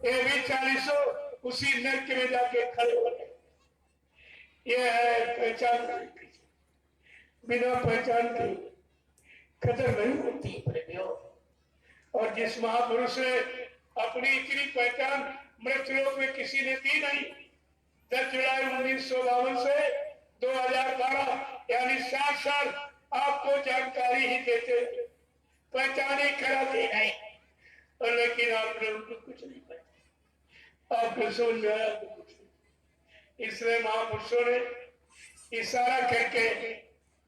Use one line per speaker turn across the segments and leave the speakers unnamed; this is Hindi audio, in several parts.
ये भी 40 उसी नरक में जाके खड़े हो गए। ये है पहचान, बिना पहचान के कदर नहीं होती प्रेमियों। और जिस महापुरुष ने अपनी इतनी पहचान मृत्युलोक में किसी ने दी नहीं, 10 जुलाई 1952 से 2012 यानी 7 साल आपको जानकारी ही देते, पहचान ही कराते नहीं, और लेकिन आपने उनको कुछ नहीं पता, आपको समझ में आया कुछ नहीं। इसलिए महापुरुषों ने इशारा करके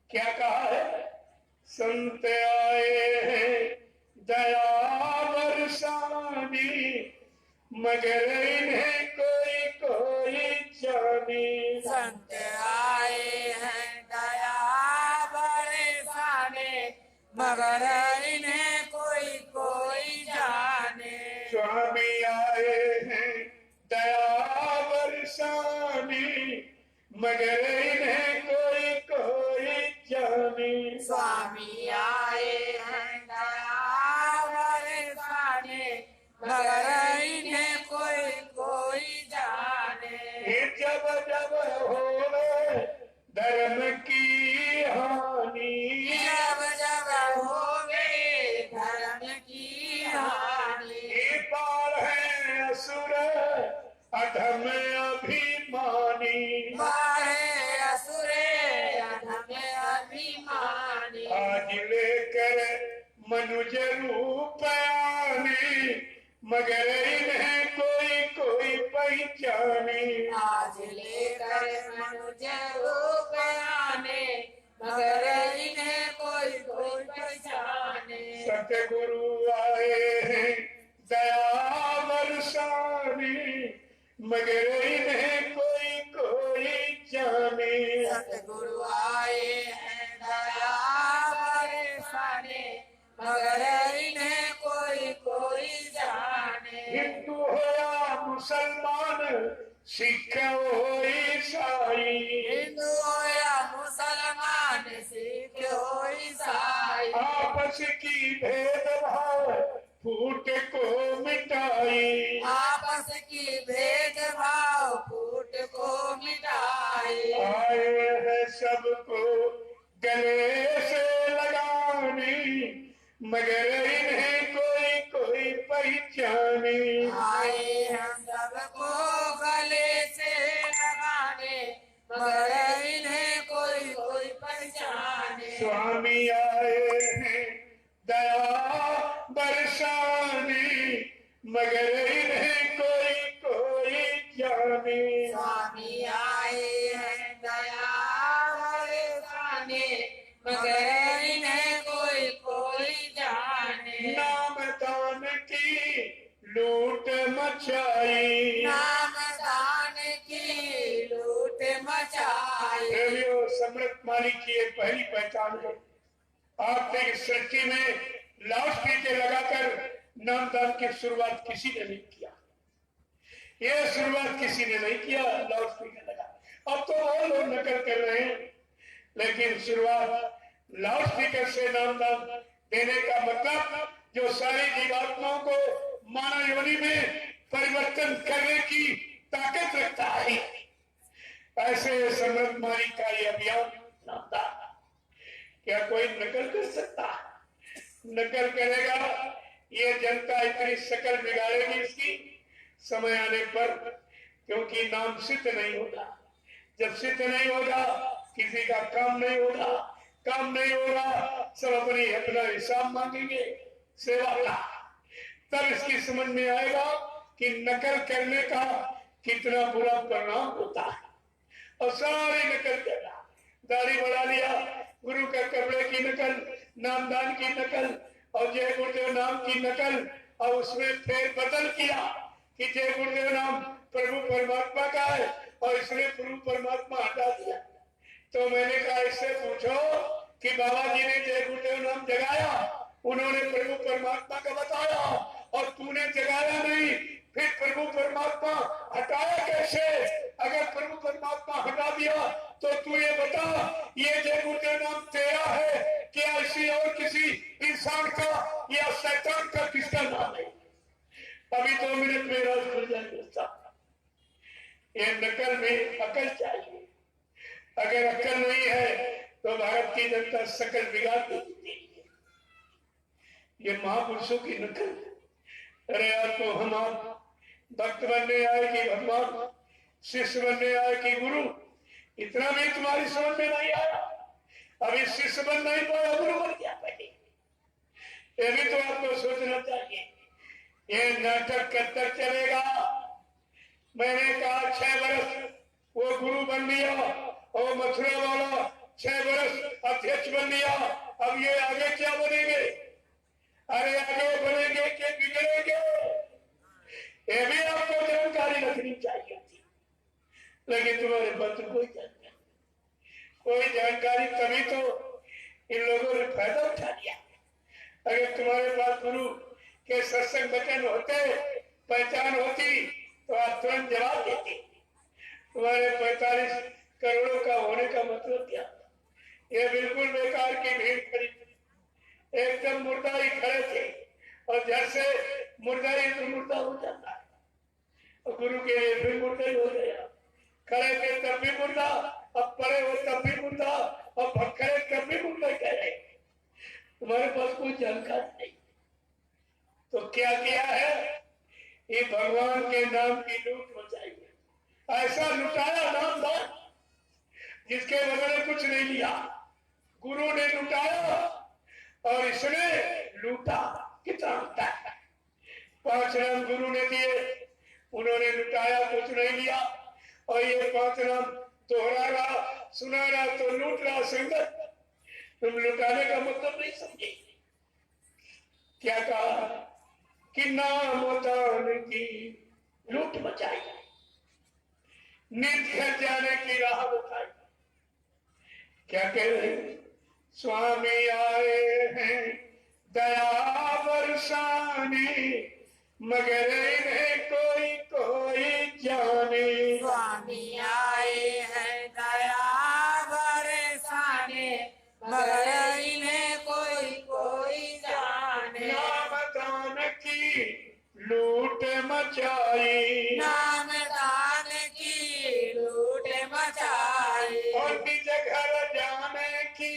क्या कहा है, संत आए हैं दया बरसाने, मगर इन्हें कोई कोई जाने।
संत आए हैं दया बरसाने, मगर इन्हें कोई कोई जाने।
स्वामी आए हैं दया बरसाने, मगर इन्हें कोई कोई जाने।
स्वामी आए हैं दया बरसाने, मगर इन्हें कोई कोई जाने।
जब जब होवे धर्म की हानि,
जब जब होवे धर्म की हानि।
बाल है असुर अधम अभिमानी,
बाहे असुरे अधम अभिमानी।
आज लेकर मनुज रूप आने, मगर इन्हें कोई कोई पहचाने।
आज लेकर मनुज रूप आने, मगर इन्हें कोई कोई पहचाने।
सतगुरु आए हैं दया बरसाने, मगर इन्हें कोई कोई जाने।
सतगुरु आए हैं दया बरसाने, मगर इन्हें कोई कोई जाने।
हिंदू हो या मुसलमान, सिख हो ईसाई,
हिंदू हो या मुसलमान, सिख हो ईसाई।
आपस की भेदभाव फूट को मिटाई,
आपस की भेदभाव फूट को मिटाई।
आए हैं सबको गले से लगाने, मगर इन्हें कोई कोई पहचाने।
आए हम सबको गले से लगाने, मगर इन्हें कोई कोई पहचाने।
स्वामी आए हैं दया बरसाने, मगर इन्हें कोई कोई जाने।
स्वामी आए हैं दया बरसाने, मगर इन्हें कोई कोई जाने।
नाम दान की लूट मचाई,
नाम दान की लूट मचाई।
रेडियो समृत मालिक की ये पहली पहचान है। आपने इस सृष्टि में लाउड स्पीकर लगाकर नामदान की शुरुआत किसी ने नहीं किया, ये शुरुआत किसी ने नहीं किया लाउड स्पीकर लगा। अब तो और लोग नकल कर रहे हैं, लेकिन शुरुआत लाउड स्पीकर से नामदान देने का मतलब जो सारी जीवात्माओं को मानव योनि में परिवर्तन करने की ताकत रखता है, ऐसे समृत मालिक का ये अभियान नामदान क्या कोई नकल कर सकता है? नकल करेगा ये जनता इतनी शकल बिगाड़ेगी इसकी समय आने पर, क्योंकि नाम सिद्ध नहीं होगा। जब सिद्ध नहीं होगा किसी का काम नहीं होगा, काम नहीं होगा सब अपना हिसाब मांगेंगे सेवा का, तब इसकी समझ में आएगा कि नकल करने का कितना बुरा परिणाम होता है। और सारी नकल करना, दाढ़ी बढ़ा लिया, गुरु का कपड़े की नकल, नामदान की नकल और जय गुरुदेव नाम की नकल, और उसमें फेर बदल किया कि जय गुरुदेव नाम प्रभु परमात्मा का है और इसने प्रभु परमात्मा हटा दिया। तो मैंने कहा इससे पूछो कि बाबा जी ने जय गुरुदेव नाम जगाया, उन्होंने प्रभु परमात्मा का बताया और तूने जगाया नहीं, फिर प्रभु परमात्मा हटाया कैसे? अगर प्रभु परमात्मा हटा दिया तो तू ये बता ये जय गुरुदेव नाम तेरा है क्या इसी और किसी इंसान का या शैतान का किसका नाम है? अभी 2 मिनट तुरंत मेरा खुल जाए। ये नकल में अकल चाहिए। अगर अकल नहीं है तो भारत की जनता सकल बिगाड़ देती है। ये महापुरुषों की नकल। अरे यार, तो हम भक्त बनने आए कि भगवान, शिष्य बनने आए कि गुरु, इतना भी तुम्हारी समझ में नहीं आया। अभी शिष्य बन नहीं पाया, गुरु बन गया पहले। ये भी तो आपको सोचना चाहिए। ये नाटक कब तक चलेगा? मैंने कहा 6 वर्ष वो गुरु बन लिया और मथुरा वाला 6 वर्ष अध्यक्ष बन लिया। अब ये आगे क्या बनेंगे? अरे आगे बनेंगे कि बिगड़ेंगे? ये भी आपको जानकारी रखनी चाहिए थी, लेकिन तुम्हारे पास कोई जानकारी तभी तो इन लोगों ने फायदा उठा लिया। अगर तुम्हारे पास गुरु के सत्संग वचन होते, पहचान होती, तो आप तुरंत जवाब देते। तुम्हारे 45 करोड़ों का होने का मतलब क्या? ये बिल्कुल बेकार की भीड़ खड़ी थी, एकदम मुर्दा ही खड़े थे, और जैसे मुर्दा ही तो मुर्दा हो जाता है, और गुरु के लिए फिर मुर्दा ही हो गया। खड़े थे तब भी मुर्दा, अब पड़े हो तब भी मुर्दा, और भक्खरे तब भी मुर्दा कह रहे। तुम्हारे पास कोई जानकारी नहीं। तो क्या किया है? ये भगवान के नाम की लूट मचाई है। ऐसा लुटाया नामदार जिसके बदले कुछ नहीं लिया। गुरु ने लुटाया और इसने लूटा। कितना लूटा है? 5 नाम गुरु ने दिए, उन्होंने लुटाया, कुछ नहीं लिया। और ये 5 नाम दोहरा रहा, सुना रहा, तो लूट रहा संगत। तुम लुटाने का मतलब नहीं समझे। क्या कहा कि नाम दान की लूट मचाई, नित घर जाने की राह बताई। क्या कह रहे? स्वामी आए हैं दया बरसाने, मगर इन्हें कोई कोई जाने।
स्वामी आए हैं दया बरसाने, मगर इन्हें कोई कोई जाने।
नाम दान की लूट मचाई,
नाम दान की लूट मचाई,
और निज घर जाने की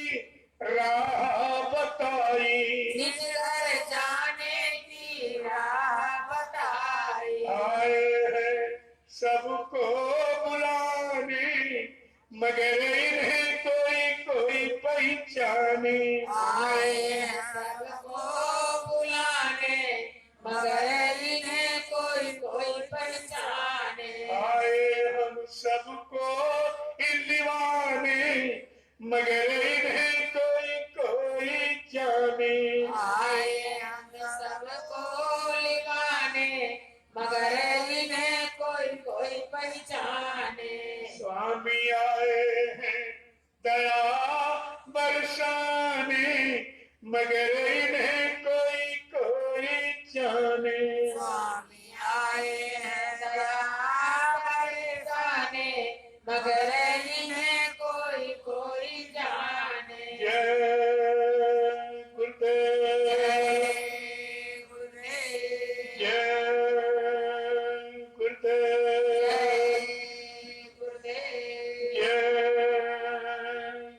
राह बताई।
निज घर जाने की राह बताई।
आए हैं सबको बुलाने, मगर इन्हें कोई कोई पहचाने।
आए हैं सबको बुलाने, मगर इन्हें कोई कोई पहचाने।
आए हम सबको दिलवाने, मगर इन्हें कोई कोई जाने।
आए हम सबको लिवाने, मगर इन्हें कोई कोई पहचाने।
स्वामी आए हैं दया बरसाने, मगर इन्हें कोई कोई जाने।
स्वामी आए हैं दया बरसाने, मगर इन्हें कोई कोई जाने।
जय गुरुदेव,
जय गुरुदेव,
जय गुरुदेव,
जय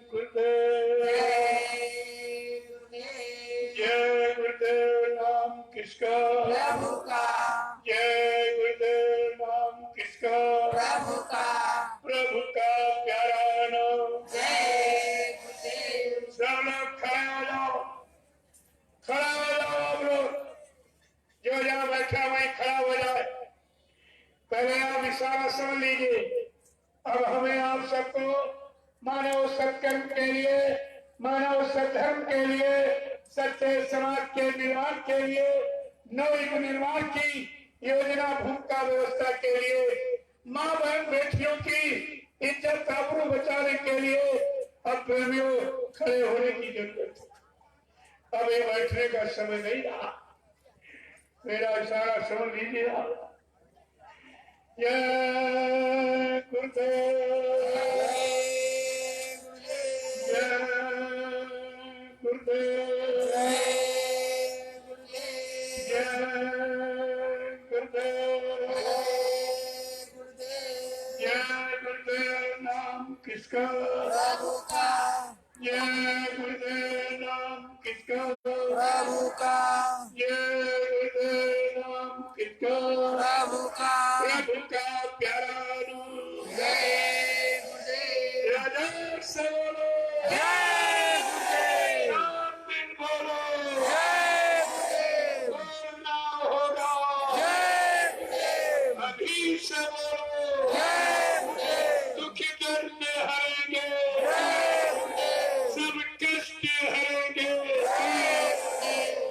गुरुदेव,
जय गुरुदेव,
जय गुरुदेव।
जय गुरुदेव। नाम किसका?
प्रभु का,
जय गुरुदेव। नाम किसका?
प्रभु का।
प्रभु का प्यारा नाम।
जय गुरुदेव।
सब लोग खड़े हो जाओ, खड़ा हो जाओ। आप लोग जो जहाँ बैठा वहीं खड़ा हो जाए। पहले आप इशारा समझ लीजिए। अब हमें आप सबको मानव सत्कर्म के लिए, मानव सद्धर्म के लिए, सच्चे समाज के निर्माण के लिए, नवयुग निर्माण की योजना भूमिका व्यवस्था के लिए, माँ बहन बेटियों की इज्जत आबरू बचाने के लिए अब प्रेमियों खड़े होने की जरूरत है। अब ये बैठने का समय नहीं रहा। मेरा इशारा समझ लीजिए आप। जय गुरुदेव, जय गुरुदेव, जय गुरुदेव, किसका?
प्रभु का
जय गुरुदेव नाम किसका?
प्रभु का
जय गुरुदेव नाम किसका?
प्रभु का
प्रभु का प्यारा नाम।
जय गुरुदेव
राजा से बोलो
जय गुरुदेव
राम दिन बोलो
जय गुरुदेव
बोलना होगा
जय गुरुदेव
अभी से बोलो
जय गुरुदेव
दुखी दर्द हरेंगे
जय गुरुदेव
सब कष्ट हरेंगे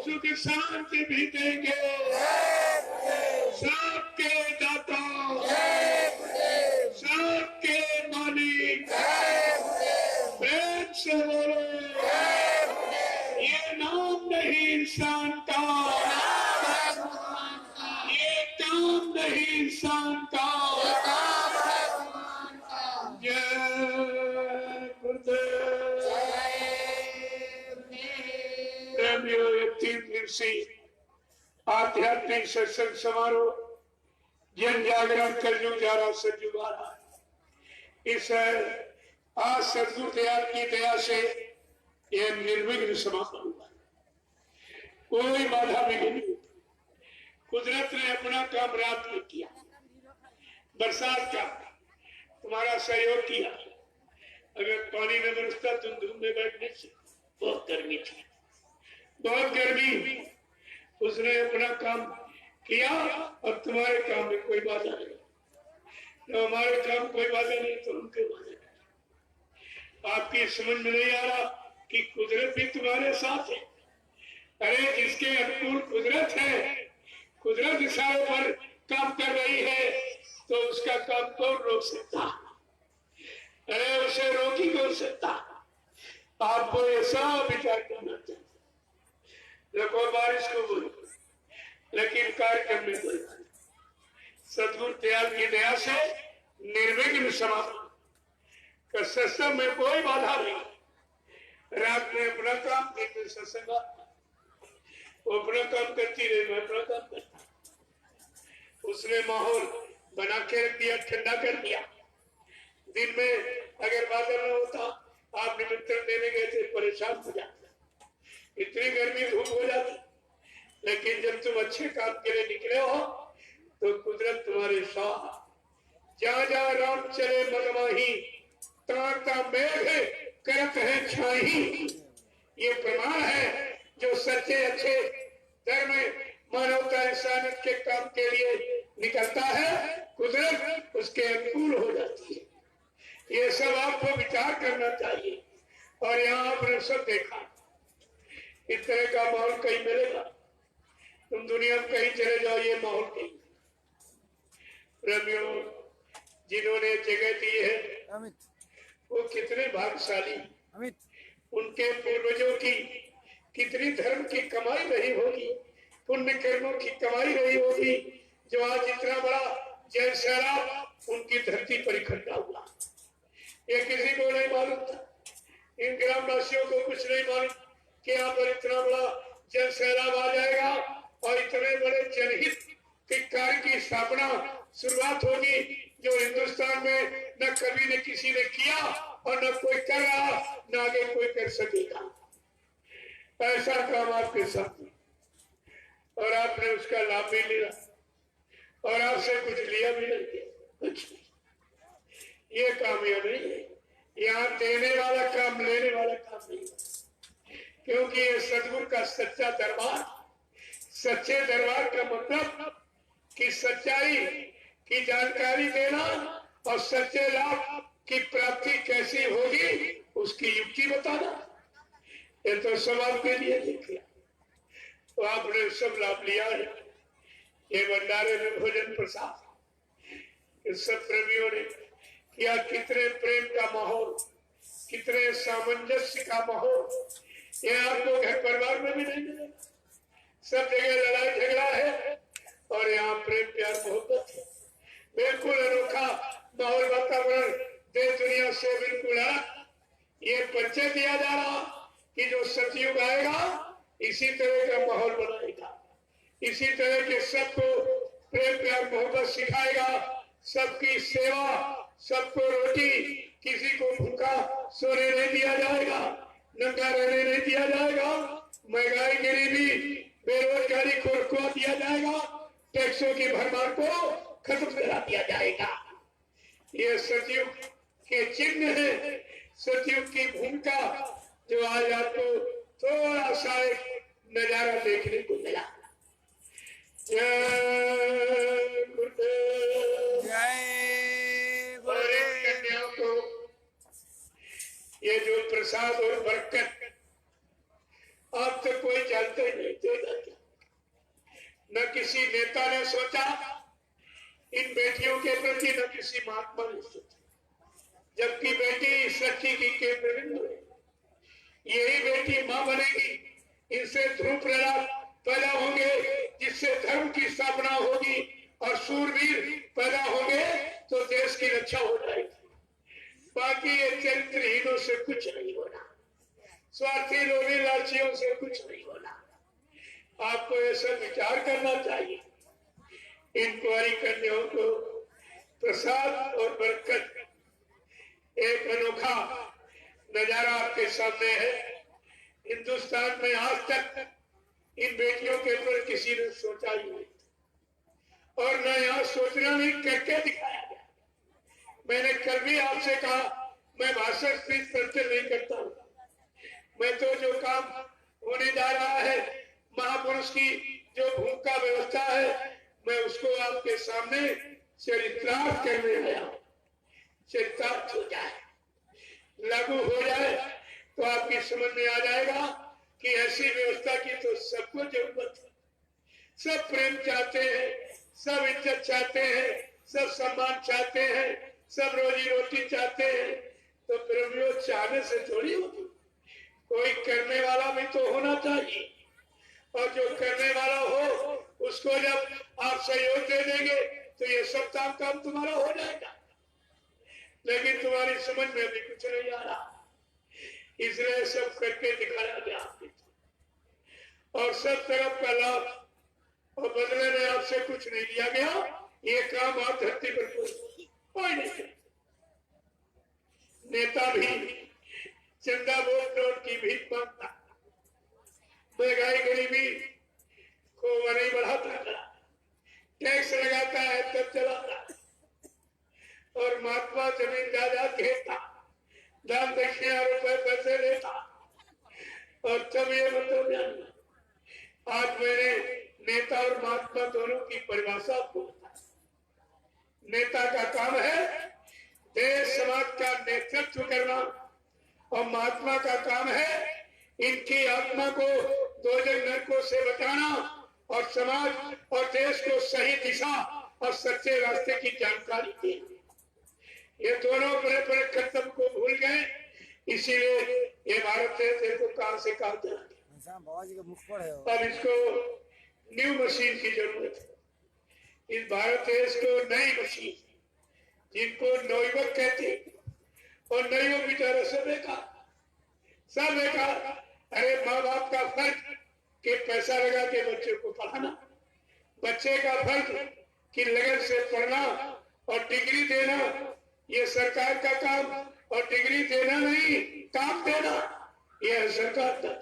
सुख शांति भी देंगे
जय गुरुदेव
सबके दाता
जय गुरुदेव
सबके मालिक
जय गुरुदेव
प्रेम से बोलो
जय गुरुदेव
ये नाम नहीं इंसान का
भगवान का
ये काम नहीं इंसान का
काम है भगवान का
जय गुरुदेव
जय गुरुदेव
प्रेमियों ये 3 दिवसीय आध्यात्मिक सत्संग समारोह जन जागरण कलयुग जारा सज्जु रहा है। इस आज सदगुरु दयाल की दया से यह निर्विघ्न समापन हुआ। कोई बाधा विघ्न नहीं। कुदरत ने अपना काम रात में किया, बरसात का तुम्हारा सहयोग किया। अगर पानी में बरसता तुम धूप में बैठने से बहुत गर्मी थी, बहुत गर्मी। उसने अपना काम किया और तुम्हारे काम में कोई बाधा नहीं। तो हमारे काम कोई बाधा नहीं तो उनके बाधा नहीं। आपकी समझ में नहीं आ रहा कि कुदरत भी तुम्हारे साथ है। अरे जिसके अनुकूल कुदरत है, कुदरत इशारे पर काम कर रही है तो उसका काम कौन रोक सकता? अरे उसे रोक ही कौन सकता? आपको ये सब विचार करना चाहिए। देखो बारिश को बोलो लेकिन कार्यक्रम में कोई सदगुरु दयाल की दया से निर्विघ्न समापन का सत्संग में कोई बाधा नहीं। रात में अपना काम करते सत्संग वो अपना काम करती रही, मैं अपना काम करता। उसने माहौल बना के रख दिया, ठंडा कर दिया। दिन में अगर बादल न होता आप निमंत्रण देने गए थे परेशान हो जाते, इतनी गर्मी धूप हो जाती। लेकिन जब तुम अच्छे काम के लिए निकले हो तो कुदरत तुम्हारे साथ। जहाँ जहाँ राम चले मगमाही ताता मेघ करत है छाही। ये प्रमाण है जो सच्चे अच्छे धर्म मानवता इंसानियत के काम के लिए निकलता है, कुदरत उसके अनुकूल हो जाती है। ये सब आपको विचार करना चाहिए। और यहाँ आपने सब देखा, इस तरह का माहौल कहीं मिलेगा? तुम दुनिया में कहीं चले जाओ, ये माहौल कहीं। प्रेमियों, जिन्होंने जगह दी है वो कितने भाग्यशाली। उनके पूर्वजों की कितनी धर्म की कमाई रही होगी, पुण्य कर्मों की कमाई रही होगी, जो आज इतना बड़ा जैन सैलाब उनकी धरती पर इकट्ठा हुआ। ये किसी को नहीं मालूम था। इन ग्रामवासियों को कुछ नहीं मालूम कि यहाँ पर इतना बड़ा जन सैलाब आ जाएगा और इतने बड़े जनहित के कार्य की स्थापना शुरुआत होगी जो हिंदुस्तान में न कभी न किसी ने किया और न कोई कर रहा, न आगे कोई कर सकेगा। ऐसा काम आपके सामने, और आपने उसका लाभ भी लिया और आपसे कुछ लिया भी नहीं, कुछ नहीं। ये कामयाब नहीं है। यहाँ देने वाला काम लेने वाला काम नहीं है, क्योंकि ये सदगुरु का सच्चा दरबार। सच्चे दरबार का मतलब कि सच्चाई की जानकारी देना और सच्चे लाभ की प्राप्ति कैसी होगी उसकी युक्ति बताना। ये तो सब आपके लिए लिख लिया, तो आपने सब लाभ लिया है। ये भंडारे में भोजन प्रसाद इस सब प्रेमियों ने किया। कितने प्रेम का माहौल, कितने सामंजस्य का माहौल, ये आपको घर परिवार में भी नहीं मिलेगा। सब जगह लड़ाई झगड़ा है और यहाँ प्रेम प्यार मोहब्बत है। बिल्कुल अनोखा माहौल, वातावरण देश दुनिया से बिल्कुल अलग। ये परिचय दिया जा रहा कि जो सतयुग आएगा इसी तरह का माहौल बनाएगा, इसी तरह के सबको प्रेम प्यार मोहब्बत सिखाएगा, सबकी सेवा, सबको रोटी किसी को भूखा सोने नहीं दिया जाएगा, नंगा रहने नहीं दिया जाएगा, महंगाई गरीबी बेरोजगारी को रुकवा दिया जाएगा, टैक्सों की भरमार को खत्म करा दिया जाएगा। ये सतयुग के चिन्ह है, सतयुग की भूमिका जो आज आपको थोड़ा सा एक नजारा देखने को मिला। जय गुरुदेव।
जय
और इन
गुरुदेव।
कन्याओं को ये जो प्रसाद और बरकत आप तो कोई जानते नहीं देगा क्या। न किसी नेता ने सोचा इन बेटियों के प्रति, न किसी महात्मा ने सोचा, जबकि बेटी सृष्टि की केंद्र बिंदु है। यही बेटी मां बनेगी, इनसे ध्रुव प्रहलाद पैदा होंगे, जिससे धर्म की स्थापना होगी और सूरवीर पैदा होंगे तो देश की रक्षा हो जाएगी। बाकी ये चरित्रहीनों से कुछ नहीं होना, स्वार्थी लोभी लालचियों से कुछ नहीं होना। आपको ऐसा विचार करना चाहिए। इन कुंवारी कन्याओं को प्रसाद और बरकत, एक अनोखा नजारा आपके सामने है। हिंदुस्तान में आज तक इन बेटियों के ऊपर किसी ने सोचा ही नहीं, और न यहाँ सोचना नहीं, करके दिखाया गया। मैंने कल भी आपसे कहा, मैं भाषण स्पीच करते नहीं करता हूँ, मैं तो जो काम होने जा रहा है, महापुरुष की जो भूमिका व्यवस्था है, मैं उसको आपके सामने चरितार्थ करने आया हूँ। चरितार्थ हो जाए, लागू हो जाए तो आपकी समझ में आ जाएगा कि ऐसी व्यवस्था की तो सबको जरूरत है। सब प्रेम चाहते हैं, सब इज्जत चाहते हैं, सब सम्मान चाहते हैं, सब रोजी रोटी चाहते हैं, तो प्रेम वो चाहने से थोड़ी होगी। कोई करने वाला भी तो होना चाहिए, और जो करने वाला हो उसको जब आप सहयोग दे देंगे तो ये सब काम तुम्हारा हो जाएगा। लेकिन तुम्हारी समझ में भी कुछ नहीं आ रहा, इसलिए सब करके दिखाया गया आपके, और सब तरफ का लाभ, और बदले में आपसे कुछ नहीं लिया गया। ये काम आप धरती पर कोई नहीं करे। नेता भी चंदा वोट नोट की भीख मांगता, महंगाई गरीबी को नहीं बढ़ाता, टैक्स लगाता है तब चलाता, और महात्मा जमीन जायदाद घेरता, दान दक्षिणा रुपए पैसे लेता, और तब ये मतलब जानना। आज मैंने नेता और महात्मा दोनों की परिभाषा आपको बताई। नेता का काम है देश समाज का नेतृत्व करना, और महात्मा का काम है इनकी आत्मा को दोजख नरकों से बचाना, और समाज और देश को सही दिशा और सच्चे रास्ते की जानकारी देना। ये दोनों बड़े बड़े कर्तव्य को भूल गए, इसीलिए ये भारत देश को कहां से कहां चला गया। अब इसको न्यू मशीन की जरूरत है। इस भारत देश को नई मशीन, जिनको नवयुवक कहते, और नवयुवक बेचारा सब बेकार। अरे माँ बाप का फर्ज कि पैसा लगा के बच्चे को पढ़ाना, बच्चे का फर्ज कि लगन से पढ़ना और डिग्री देना, ये सरकार का काम, और डिग्री देना नहीं, काम देना, ये है सरकार का।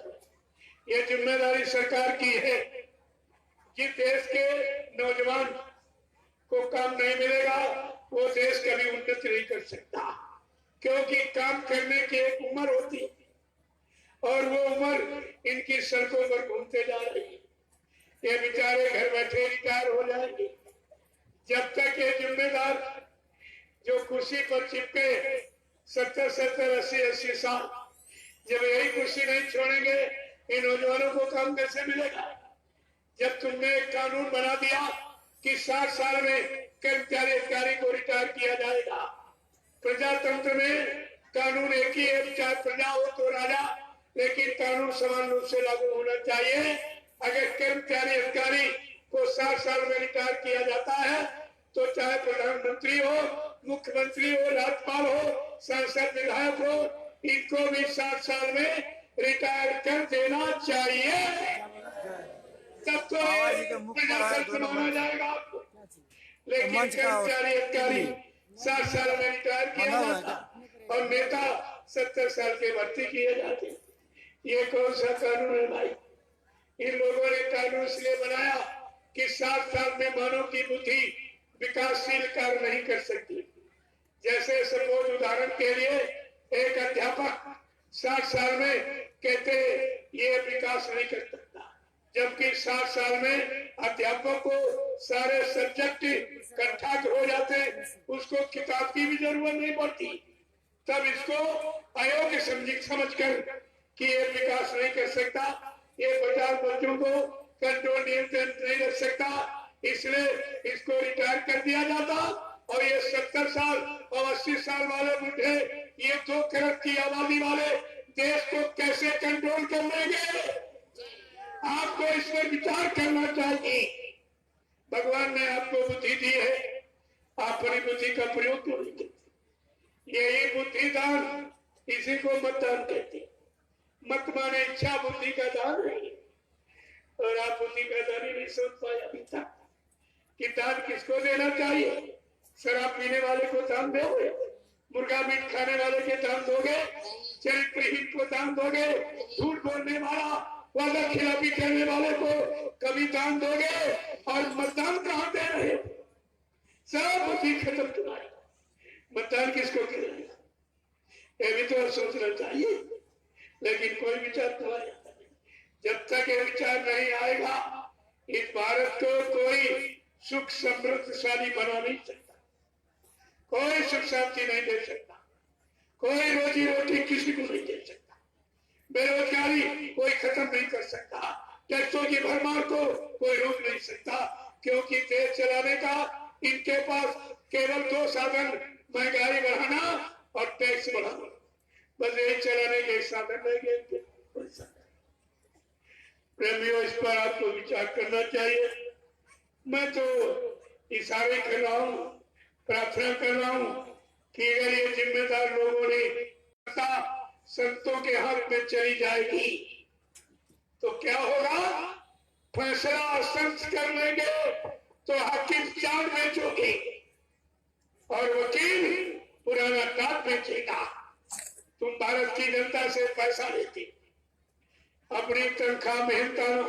ये जिम्मेदारी सरकार की है। जिस देश के नौजवान को काम नहीं मिलेगा, वो देश कभी उन्नति नहीं कर सकता, क्योंकि काम करने की एक उम्र होती है, और वो उम्र इनकी सड़कों पर घूमते जा रही है। ये बेचारे घर बैठे रिटायर हो जाएंगे। जब तक ये जिम्मेदार जो कुर्सी पर चिपके 70, 80 साल, जब यही कुर्सी नहीं छोड़ेंगे, इन नौजवानों को काम कैसे मिलेगा? जब तुमने एक कानून बना दिया कि 60 साल में कर्मचारी अधिकारी को रिटायर किया जाएगा। प्रजातंत्र में कानून एक ही है, चाहे प्रजा हो तो राजा, लेकिन कानून समान रूप से लागू होना चाहिए। अगर कर्मचारी अधिकारी को 60 साल में रिटायर किया जाता है, तो चाहे प्रधानमंत्री हो, मुख्यमंत्री हो, राज्यपाल हो, सांसद विधायक हो, इनको भी 60 साल में रिटायर कर देना चाहिए। तब तो प्रजातंत्र माना जाएगा आपको। लेकिन कर्मचारी अधिकारी 60 साल में रिटायर किया जाता, और नेता 70 साल के भर्ती किए जाते हैं। ये कौन सा कानून है भाई? इन लोगों ने कानून इसलिए बनाया कि 60 साल में मानव की बुद्धि विकासशील कार्य नहीं कर सकती। जैसे सपोज उदाहरण के लिए एक अध्यापक 60 साल में कहते ये विकास नहीं कर सकता, जबकि 60 साल में अध्यापक को सारे सब्जेक्ट इकट्ठा हो जाते, उसको किताब की भी जरूरत नहीं पड़ती। तब इसको अयोग्य समझकर कि ये विकास नहीं कर सकता, ये 50 बच्चों को कंट्रोल नियंत्रण नहीं रख सकता, इसलिए इसको रिटायर कर दिया जाता। और ये 70 साल और 80 साल वाले बुढ़े, ये 2 करोड़ की आबादी वाले देश को कैसे कंट्रोल कर लेंगे? आपको इस पर विचार करना चाहिए। भगवान ने आपको बुद्धि दी है, आप अपनी बुद्धि का प्रयोग क्यों नहीं करते? यही बुद्धिदान, इसी को मतदान कहते हैं। मत माने इच्छा बुद्धि का दान नहीं, और आप बुद्धि का दान ही नहीं सोच पाए अभी तक कि दान किसको देना चाहिए। शराब पीने वाले को दान दोगे, मुर्गा मीट खाने वाले के दान दोगे, चरित्रहीन को दान दोगे, झूठ बोलने वाला, वादा खिलाफी करने वाले को कभी दान दोगे? और मतदान कहाँ दे रहे हो? सब बुद्धि खत्म तुम्हारी। मतदान किसको कर रहे हो? ये भी तो सोचना चाहिए, लेकिन कोई विचार तुम्हारे आता नहीं। जब तक ये विचार नहीं आएगा, इस भारत को कोई सुख समृद्धशाली बना नहीं सकता, कोई सुख शांति नहीं दे सकता, कोई रोजी रोटी किसी को नहीं दे सकता, बेरोजगारी कोई खत्म नहीं कर सकता, टैक्सों की भरमार को कोई रोक नहीं सकता, क्योंकि देश चलाने का इनके पास केवल 2 साधन, महंगाई बढ़ाना और टैक्स बढ़ाना, बस यही चलाने के साधन रह गए। प्रेमियों, इस पर आपको विचार करना चाहिए। मैं तो इशारे कर रहा हूँ, प्रार्थना कर रहा हूँ कि अगर ये जिम्मेदार लोगों ने संतों के हाथ में चली जाएगी तो क्या होगा? फैसला संत कर लेंगे तो हाकिम चाट बेचोगे और वकील पुराना टाट बेचेगा। तुम भारत की जनता से पैसा लेते, अपनी तनख्वाह मेहनताना,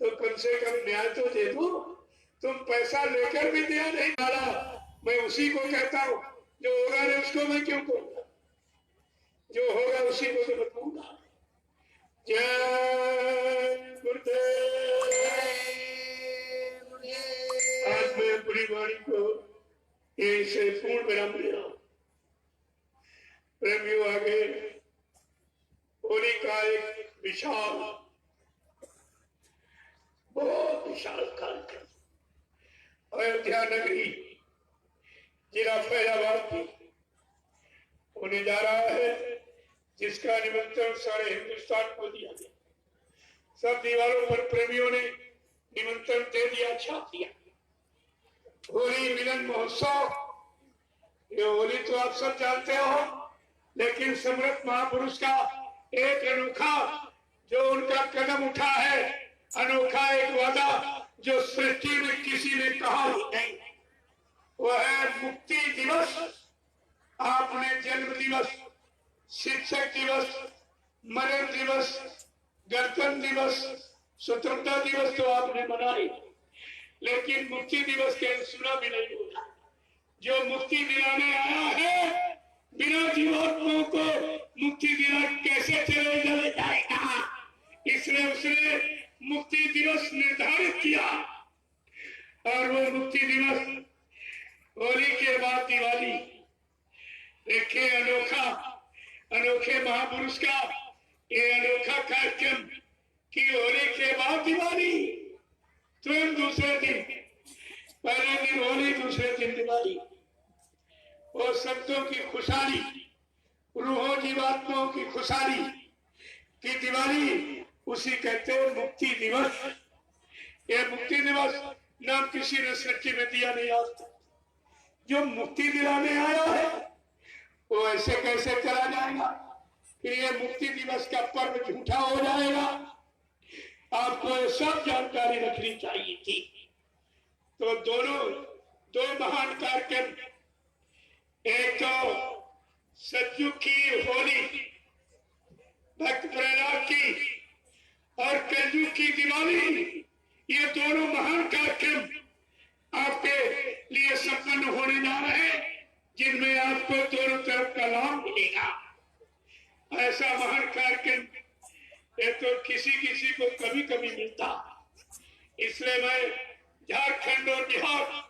तो कम से कम न्याय तो दे दो। तुम पैसा लेकर भी दिया नहीं डाला। मैं उसी को कहता हूँ, जो होगा नहीं उसको मैं क्यों कहूँगा, जो होगा उसी को तो बताऊंगा। जय गुरुदेव। आज मैं अपनी वाणी को यहीं से पूर्ण विराम दे रहा हूँ। प्रेमियों, आगे होली का एक विशाल, बहुत विशाल कार्यक्रम अयोध्या नगरी जिला फैजाबाद की होने जा रहा है, जिसका निमंत्रण सारे हिंदुस्तान को दिया गया। सब दीवारों पर प्रेमियों ने निमंत्रण दे दिया, छाप दिया। होली मिलन महोत्सव, ये होली तो आप सब जानते हो, लेकिन समर्थ महापुरुष का एक अनोखा जो उनका कदम उठा है, अनोखा एक वादा जो सृष्टि में किसी ने कहा ही नहीं, वह है मुक्ति दिवस। आपने जन्म दिवस, शिक्षक दिवस, मरण दिवस, गणतंत्र दिवस, स्वतंत्रता दिवस तो आपने मनाई, लेकिन मुक्ति दिवस के सुना भी नहीं होगा। जो मुक्ति दिलाने आया है, बिना जीवात्माओं को मुक्ति दिला कैसे चले जाएगा? इसलिए उसने मुक्ति दिवस निर्धारित किया, और वो मुक्ति दिवस होली के बाद दिवाली। देखिए, अनोखे महापुरुष का ये अनोखा कार्यक्रम कि होली के बाद दिवाली, तुरंत दूसरे दिन, पहले दिन होली, दूसरे दिन दिवाली। और संतों की खुशहाली, रूहों जीवात्माओं की खुशहाली की दिवाली, उसी कहते हैं मुक्ति दिवस। यह मुक्ति दिवस नाम किसी ने सृष्टि में दिया नहीं आज तक। जो मुक्ति दिलाने आया है वो ऐसे कैसे चला जाएगा कि ये मुक्ति दिवस का पर्व झूठा हो जाएगा? आपको ये सब जानकारी रखनी चाहिए थी। तो दो महान कार्यक्रम, एक तो सतयुग की होली, भक्त प्रहलाद की और कलयुग की दिवाली, ये दोनों महान कार्यक्रम आपके लिए संपन्न होने जा रहे हैं, जिनमें आपको दोनों तरफ का लाभ मिलेगा। ऐसा महान कार्यक्रम ये तो किसी किसी को कभी कभी मिलता, इसलिए मैं झारखंड और बिहार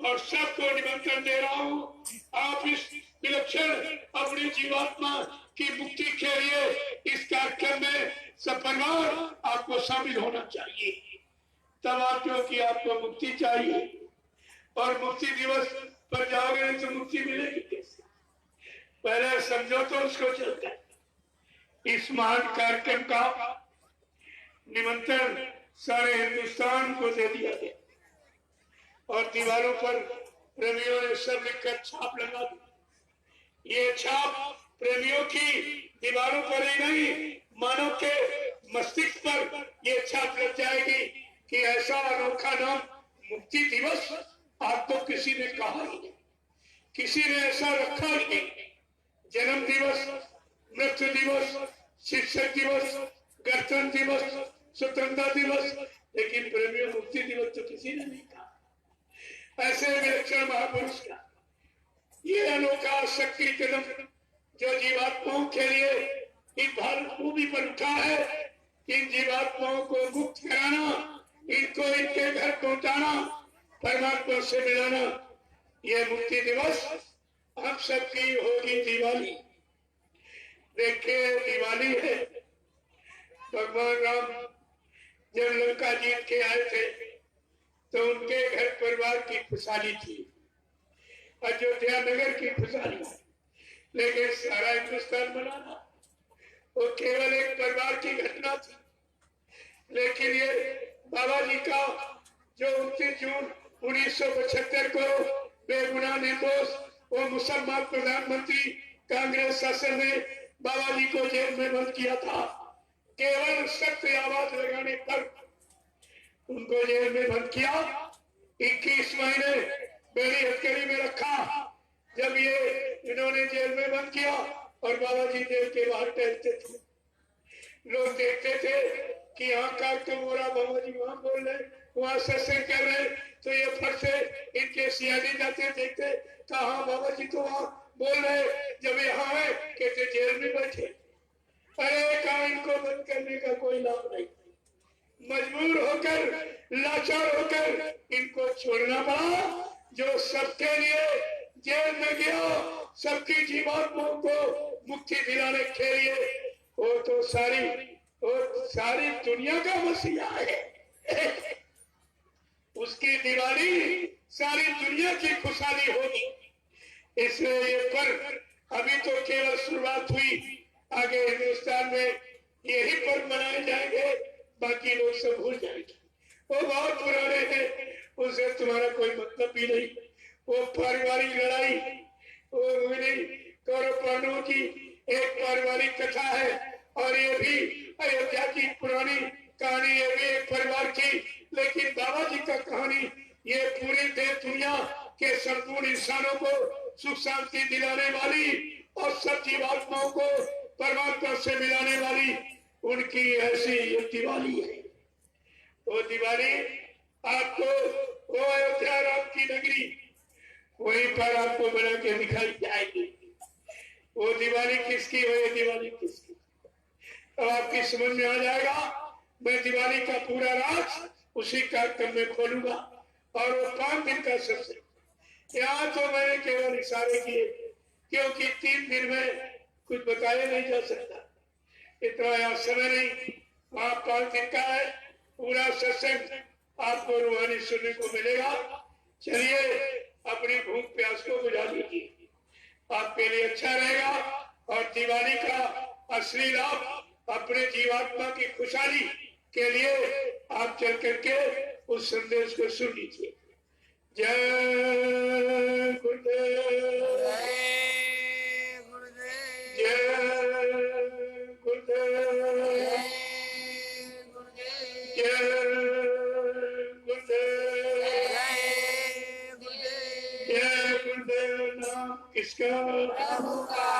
और सबको निमंत्रण दे रहा हूँ। आप इस विलक्षण अपनी जीवात्मा की मुक्ति के लिए इस कार्यक्रम में सपरिवार आपको शामिल होना चाहिए। तब आप क्योंकि आपको मुक्ति चाहिए, और मुक्ति दिवस पर जाओगे नहीं तो मुक्ति मिलेगी कैसे? पहले समझो तो उसको चलकर इस महान कार्यक्रम का निमंत्रण सारे हिंदुस्तान को दे दिया गया, और दीवारों पर प्रेमियों ने सब लिखकर छाप लगा दी। ये छाप प्रेमियों की दीवारों पर ही नहीं, मानव के मस्तिष्क पर ये छाप लग जाएगी कि ऐसा अनोखा नाम मुक्ति दिवस आपको किसी ने कहा ही नहीं, किसी ने ऐसा रखा ही नहीं। जन्म दिवस, मृत्यु दिवस, शिक्षक दिवस, गणतंत्र दिवस, स्वतंत्रता दिवस, लेकिन प्रेमियों मुक्ति दिवस तो किसी ने नहीं कहा। ऐसे विलक्षण महापुरुष का ये अनोखा शक्ति कदम जो जीवात्माओं के लिए इन भारत भूमि पर उठा है, इन जीवात्माओं को मुक्त कराना, इनको इनके घर पहुंचाना, परमात्मा से मिलाना, ये मुक्ति दिवस हम सबकी होगी दिवाली। देखिए दिवाली है, भगवान राम जब लंका जीत के आए थे तो उनके घर परिवार की खुशहाली थी, अयोध्या नगर की खुशहाली, लेकिन सारा हिंदुस्तान बनाना वो केवल एक परिवार की घटना थी। लेकिन ये बाबा जी का जो 29 जून 1975 को बेगुनाह निर्दोष वो मुसलमान प्रधानमंत्री कांग्रेस शासन ने बाबा जी को जेल में बंद किया था, केवल सख्त आवाज लगाने पर उनको जेल में बंद किया। 21 महीने बेड़ी हथकड़ी में रखा। जब ये इन्होंने जेल में बंद किया और बाबा जी जेल के बाहर टहलते थे, लोग देखते थे कि यहाँ का तो मोरा बाबा जी वहां बोल रहे, वहां सत्संग कर रहे, तो ये फट से इनके सियाने जाते देखते, कहा बाबा जी तो वहां बोल रहे, जब यहाँ है कहते जेल में बैठे। अरे कहा इनको बंद करने का कोई लाभ नहीं, मजबूर होकर लाचार होकर इनको छोड़ना पड़ा। जो सबके लिए जेल में गया, सबकी जीवात्माओं को मुक्ति दिलाने के लिए, वो तो सारी दुनिया का मसीहा है। उसकी दिवाली सारी दुनिया की खुशहाली होगी। इसलिए ये पर्व अभी तो केवल शुरुआत हुई, आगे हिंदुस्तान में यही पर्व मनाए जाएंगे, बाकी लोग सब भूल जाएंगे। वो बहुत पुराने हैं, उनसे तुम्हारा कोई मतलब भी नहीं। वो पारिवारिक लड़ाई, वो कौरव पांडवों की एक पारिवारिक कथा है, और ये भी अयोध्या की पुरानी कहानी, ये भी एक परिवार की। लेकिन बाबा जी का कहानी ये पूरी देश दुनिया के संपूर्ण इंसानों को सुख शांति दिलाने वाली और सब जीवात्माओं को परमात्मा से मिलाने वाली उनकी ऐसी ये दिवाली है। वो दिवाली आपको वो अयोध्या राम की नगरी वहीं पर आपको बना के दिखाई जाएगी। वो दिवाली किसकी हो, ये दिवाली किसकी, अब आपकी समझ में आ जाएगा। मैं दिवाली का पूरा राज उसी कार्यक्रम में खोलूंगा, और वो 5 दिन का सत्संग। यहाँ तो मैंने केवल इशारे किए, क्योंकि 3 दिन में कुछ बताया नहीं जा सकता, इतना यहाँ समय नहीं। वहाँ 5 दिन का है पूरा सत्संग, आपको रूहानी सुनने को मिलेगा। चलिए अपनी भूख प्यास को बुझा लीजिए, आपके लिए अच्छा रहेगा। और दिवाली का असली लाभ अपने जीवात्मा की खुशहाली के लिए आप चल करके उस संदेश को सुन लीजिए। जय गुरुदेव, जय गुरुदेव, जय गुरुदेव, जय गुरुदेव नाम किसका?
प्रभु का।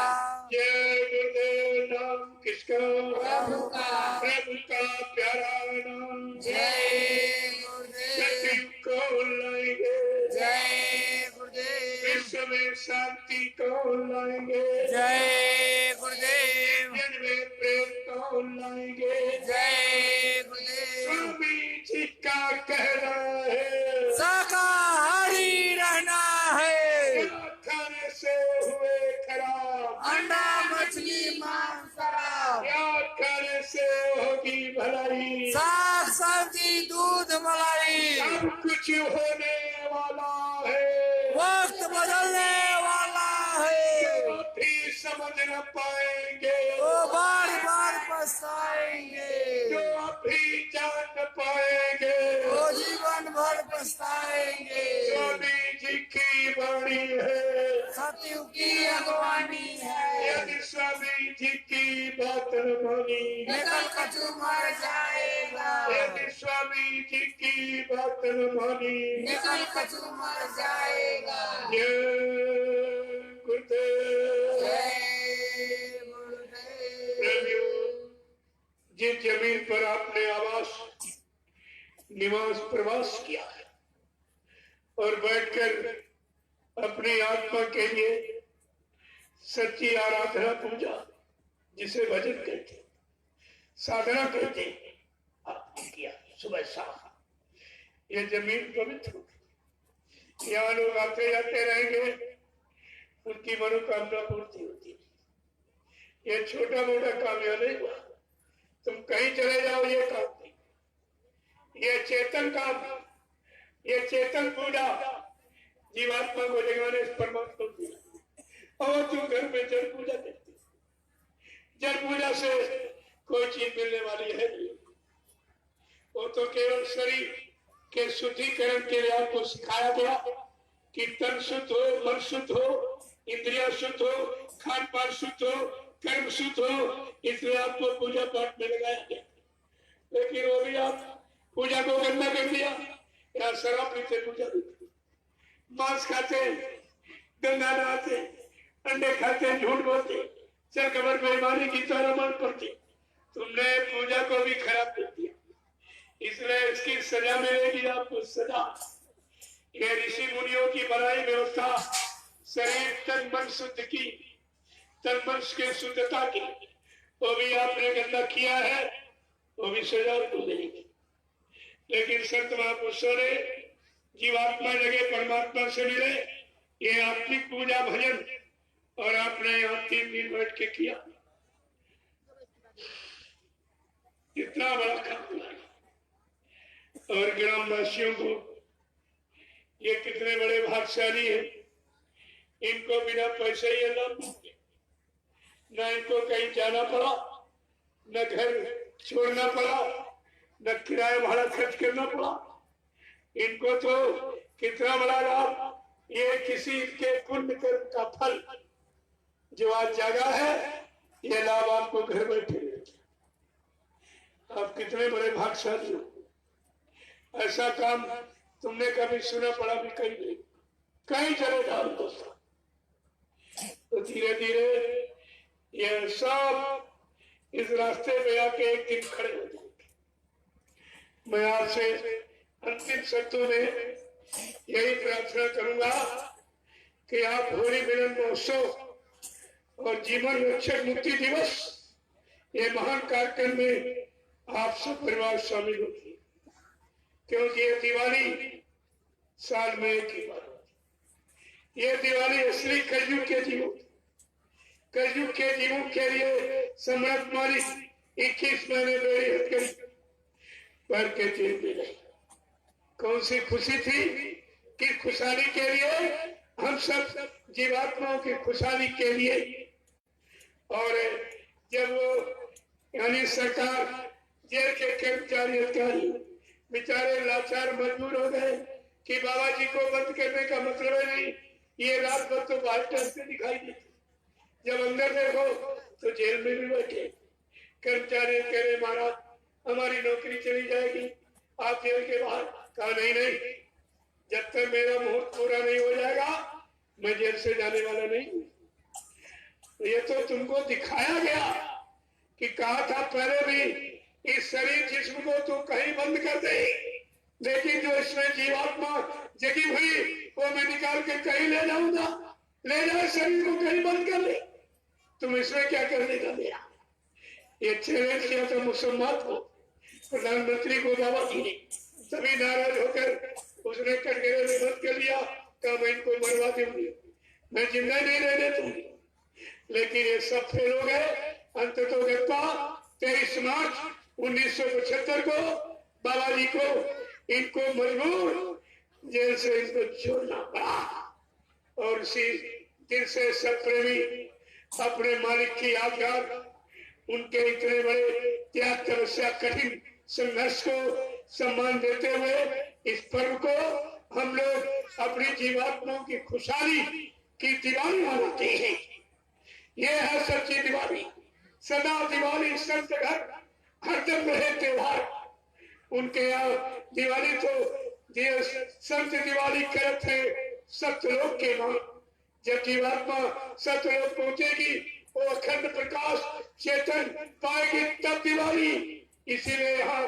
जय गुरुदेव नाम किसका?
प्रभु का।
प्रभु का प्यारा नाम।
जय गुरुदेव।
सतयुग को लाएंगे।
जय गुरुदेव।
विश्व में शांति को लाएंगे।
जय गुरुदेव।
जन में प्रेम को लाएंगे।
जय गुरुदेव।
स्वामी जी का कहना है
शाकाहारी रहना है।
खाने से हुए खराब,
अंडा मछली मांस शराब।
या खाने से होगी भलाई।
साग सब्जी दूध मलाई।
सब कुछ होने वाला है।
वक्त बदलने वाला है।
जो भी समझ न पाएंगे,
वो बार बार पछताएंगे।
जो अभी जान न पाएंगे,
वो जीवन भर पछताएंगे।
स्वामी जी की वाणी है।
सतयुग की अगवानी है।
यदि स्वामी जी की बात न मानी,
निकल कछु मर जाएगा।
यदि स्वामी जी की बात न मानी,
निकल कछु मर जाएगा।
जय गुरुदेव।
जय गुरुदेव।
प्रेमियों, जिस जमीन पर आपने आवास निवास प्रवास किया है और बैठकर अपनी आत्मा के लिए सच्ची आराधना पूजा, जिसे भजन कहते हैं, साधना कहते हैं, आपने किया सुबह शाम। ये जमीन पवित्र होगी। यहाँ लोग आते जाते रहेंगे, उनकी मनोकामना पूर्ति होती है। ये छोटा मोटा काम यह नहीं हुआ, तुम कहीं चले जाओ ये काम नहीं। ये चेतन काम, ये चेतन पूजा जीवात्मा को जगाने परमात्मा पूजा। और तुम घर में जड़ पूजा करते, जड़ पूजा से कोई चीज मिलने वाली है नहीं। वो तो केवल शरीर के शुद्धिकरण के लिए आपको सिखाया गया कि तन शुद्ध हो, मन शुद्ध हो, इंद्रिया शुद्ध हो, खान पान शुद्ध हो, कर्म शुद्ध हो, इसलिए आपको पूजा पाठ में लगाया गया। लेकिन वो भी आप पूजा को गंदा कर दिया। यहाँ शराब पीते पूजा होती, मांस खाते, गंगा नहाते, अंडे खाते, झूठ बोलते, चल कबर बेईमानी की तरह मन पड़ती। तुमने पूजा को भी खराब कर दिया, इसलिए इसकी सजा मिलेगी आपको, सजा। ये ऋषि मुनियों की बनाई व्यवस्था, शरीर तन मन शुद्ध की, तन मन के शुद्धता की, वो भी आपने गंदा किया है, वो भी सजा आपको मिलेगी। लेकिन संत महापुरुषों ने जीवात्मा जगह परमात्मा से मिले, ये आत्मिक पूजा भजन, और आपने यहाँ 3 दिन बैठ के किया। इतना बड़ा काम हुआ। और ग्रामवासियों को, ये कितने बड़े भाग्यशाली हैं, इनको बिना पैसे ही लाभ मिले, न इनको कहीं जाना पड़ा, न घर छोड़ना पड़ा, न किराया भाड़ा खर्च करना पड़ा। इनको तो कितना बड़ा लाभ, ये किसी के पुण्य कर्म का फल जो आज जागा है, ये लाभ आपको घर बैठे मिलेगा। आप कितने बड़े भाग्यशाली हो। ऐसा काम तुमने कभी सुना पड़ा भी कहीं नहीं, कहीं चले जाओ दोस्तों, तो धीरे धीरे ये सब इस रास्ते में आके एक दिन खड़े हो जाएंगे। मैं आपसे अंतिम शब्दों में यही प्रार्थना करूंगा कि आप होली मिलन महोत्सव और जीवन रक्षक मुक्ति दिवस, ये महान कार्यक्रम में आप सब परिवार शामिल होगी, क्योंकि ये दिवाली साल में एक ही बार होती। ये दिवाली असली कलयुग के जीवों, कलयुग के जीवों के लिए सम्राट मालिक 21 महीने बेड़ी हथकड़ी पर के जेल में रहे। कौन सी खुशी थी कि खुशहाली के लिए, हम सब जीवात्माओं की खुशहाली के लिए। और जब वो यानी सरकार, जेल के कर्मचारी अधिकारी बेचारे लाचार मजबूर हो गए कि बाबा जी को बंद करने का मतलब है नहीं, ये रात भर तो बाहर टहलते दिखाई देते, जब अंदर देखो तो जेल में भी बैठे। कर्मचारी कह रहे महाराज हमारी नौकरी चली जाएगी, आप जेल के बाहर। कहा नहीं नहीं, जब तक मेरा मुहूर्त पूरा नहीं हो जाएगा मैं जेल से जाने वाला नहीं हूं। ये तो तुमको दिखाया गया कि कहा था पहले भी इस शरीर जिस्म को तू कहीं बंद कर दे, लेकिन जो इसमें जीवात्मा जगी हुई वो मैं निकाल के कहीं ले जाऊंगा। ले जाए शरीर को कहीं बंद कर ले, तुम इसमें क्या करने का मेरा। ये चैलेंज किया था मुसलमान को, प्रधानमंत्री को बाबा जी ने। सभी नाराज होकर उसने कटघरे में बंद कर लिया, कहा मैं इनको मरवा दूंगी, मैं जिंदा नहीं रहने दूंगी। लेकिन ये सब फेल हो गए। अंततः 23 मार्च 1975 को बाबा जी को इनको मजबूर जेल से इनको छोड़ना पड़ा। और उसी दिन से सब प्रेमी अपने मालिक की यादगार, उनके इतने बड़े त्याग तपस्या कठिन संघर्ष को सम्मान देते हुए इस पर्व को हम लोग अपनी जीवात्माओं की खुशहाली की दिवाली मनाते हैं। ये है सच्ची दिवाली। सदा दिवाली संत घर हरदम रहे त्योहार। उनके यहाँ दिवाली तो संत दिवाली करते हैं सत्यलोक के नाम। जब जीवात्मा सत्यलोक पहुंचेगी वो अखंड प्रकाश चेतन पाएगी तब दिवाली। इसीलिए यहाँ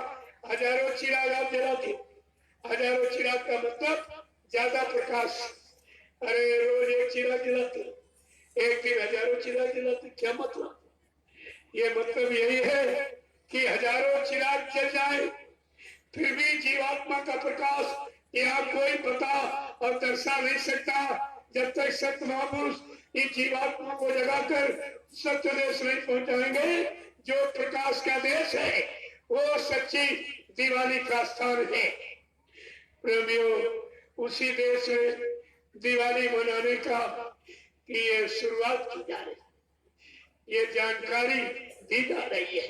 हजारों चिराग आप जलाते। हजारों चिराग का मतलब ज्यादा प्रकाश। अरे रोज एक चिराग जलाते, एक दिन हजारों चिराग जलाते, क्या मतलब। ये मतलब यही है कि हजारों चिराग जल जाए फिर भी जीवात्मा का प्रकाश यहाँ कोई पता और दर्शा नहीं सकता जब तक सत्य महापुरुष इस जीवात्मा को जगाकर सत्य देश नहीं पहुंचाएंगे। जो प्रकाश का देश है वो सच्ची दिवाली का स्थान है। प्रेमियों, उसी देश में दिवाली मनाने का कि ये शुरुआत की जा रही, ये जानकारी दी जा रही है।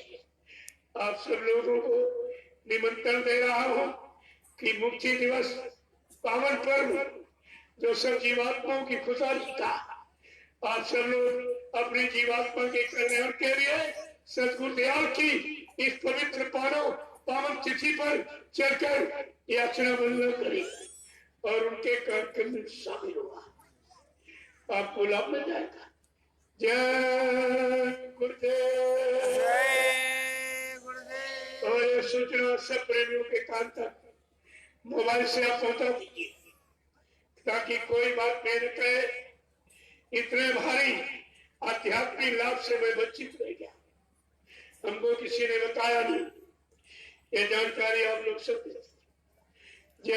आप सब लोगों को निमंत्रण दे रहा हूं कि मुक्ति दिवस पावन पर्व जो सब जीवात्माओं की खुशहाली का, आप सब लोग अपनी जीवात्मा के कल्याण के लिए सदगुरु दयाल की इस पवित्र पावन तिथि पर चलकर याचना वंदना करें और उनके कार्यक्रम में शामिल हुआ। आपको लाभ मिल जाएगा। जय गुरुदेव।
जय गुरुदेव।
और ये सूचना सब प्रेमियों के कान तक मोबाइल से आप पहुंचा दीजिए ताकि कोई बात नहीं कहे इतने भारी आध्यात्मिक लाभ से मैं वंचित रह गया, हमको किसी ने बताया नहीं। ये जानकारी आप लोग सब दें। जय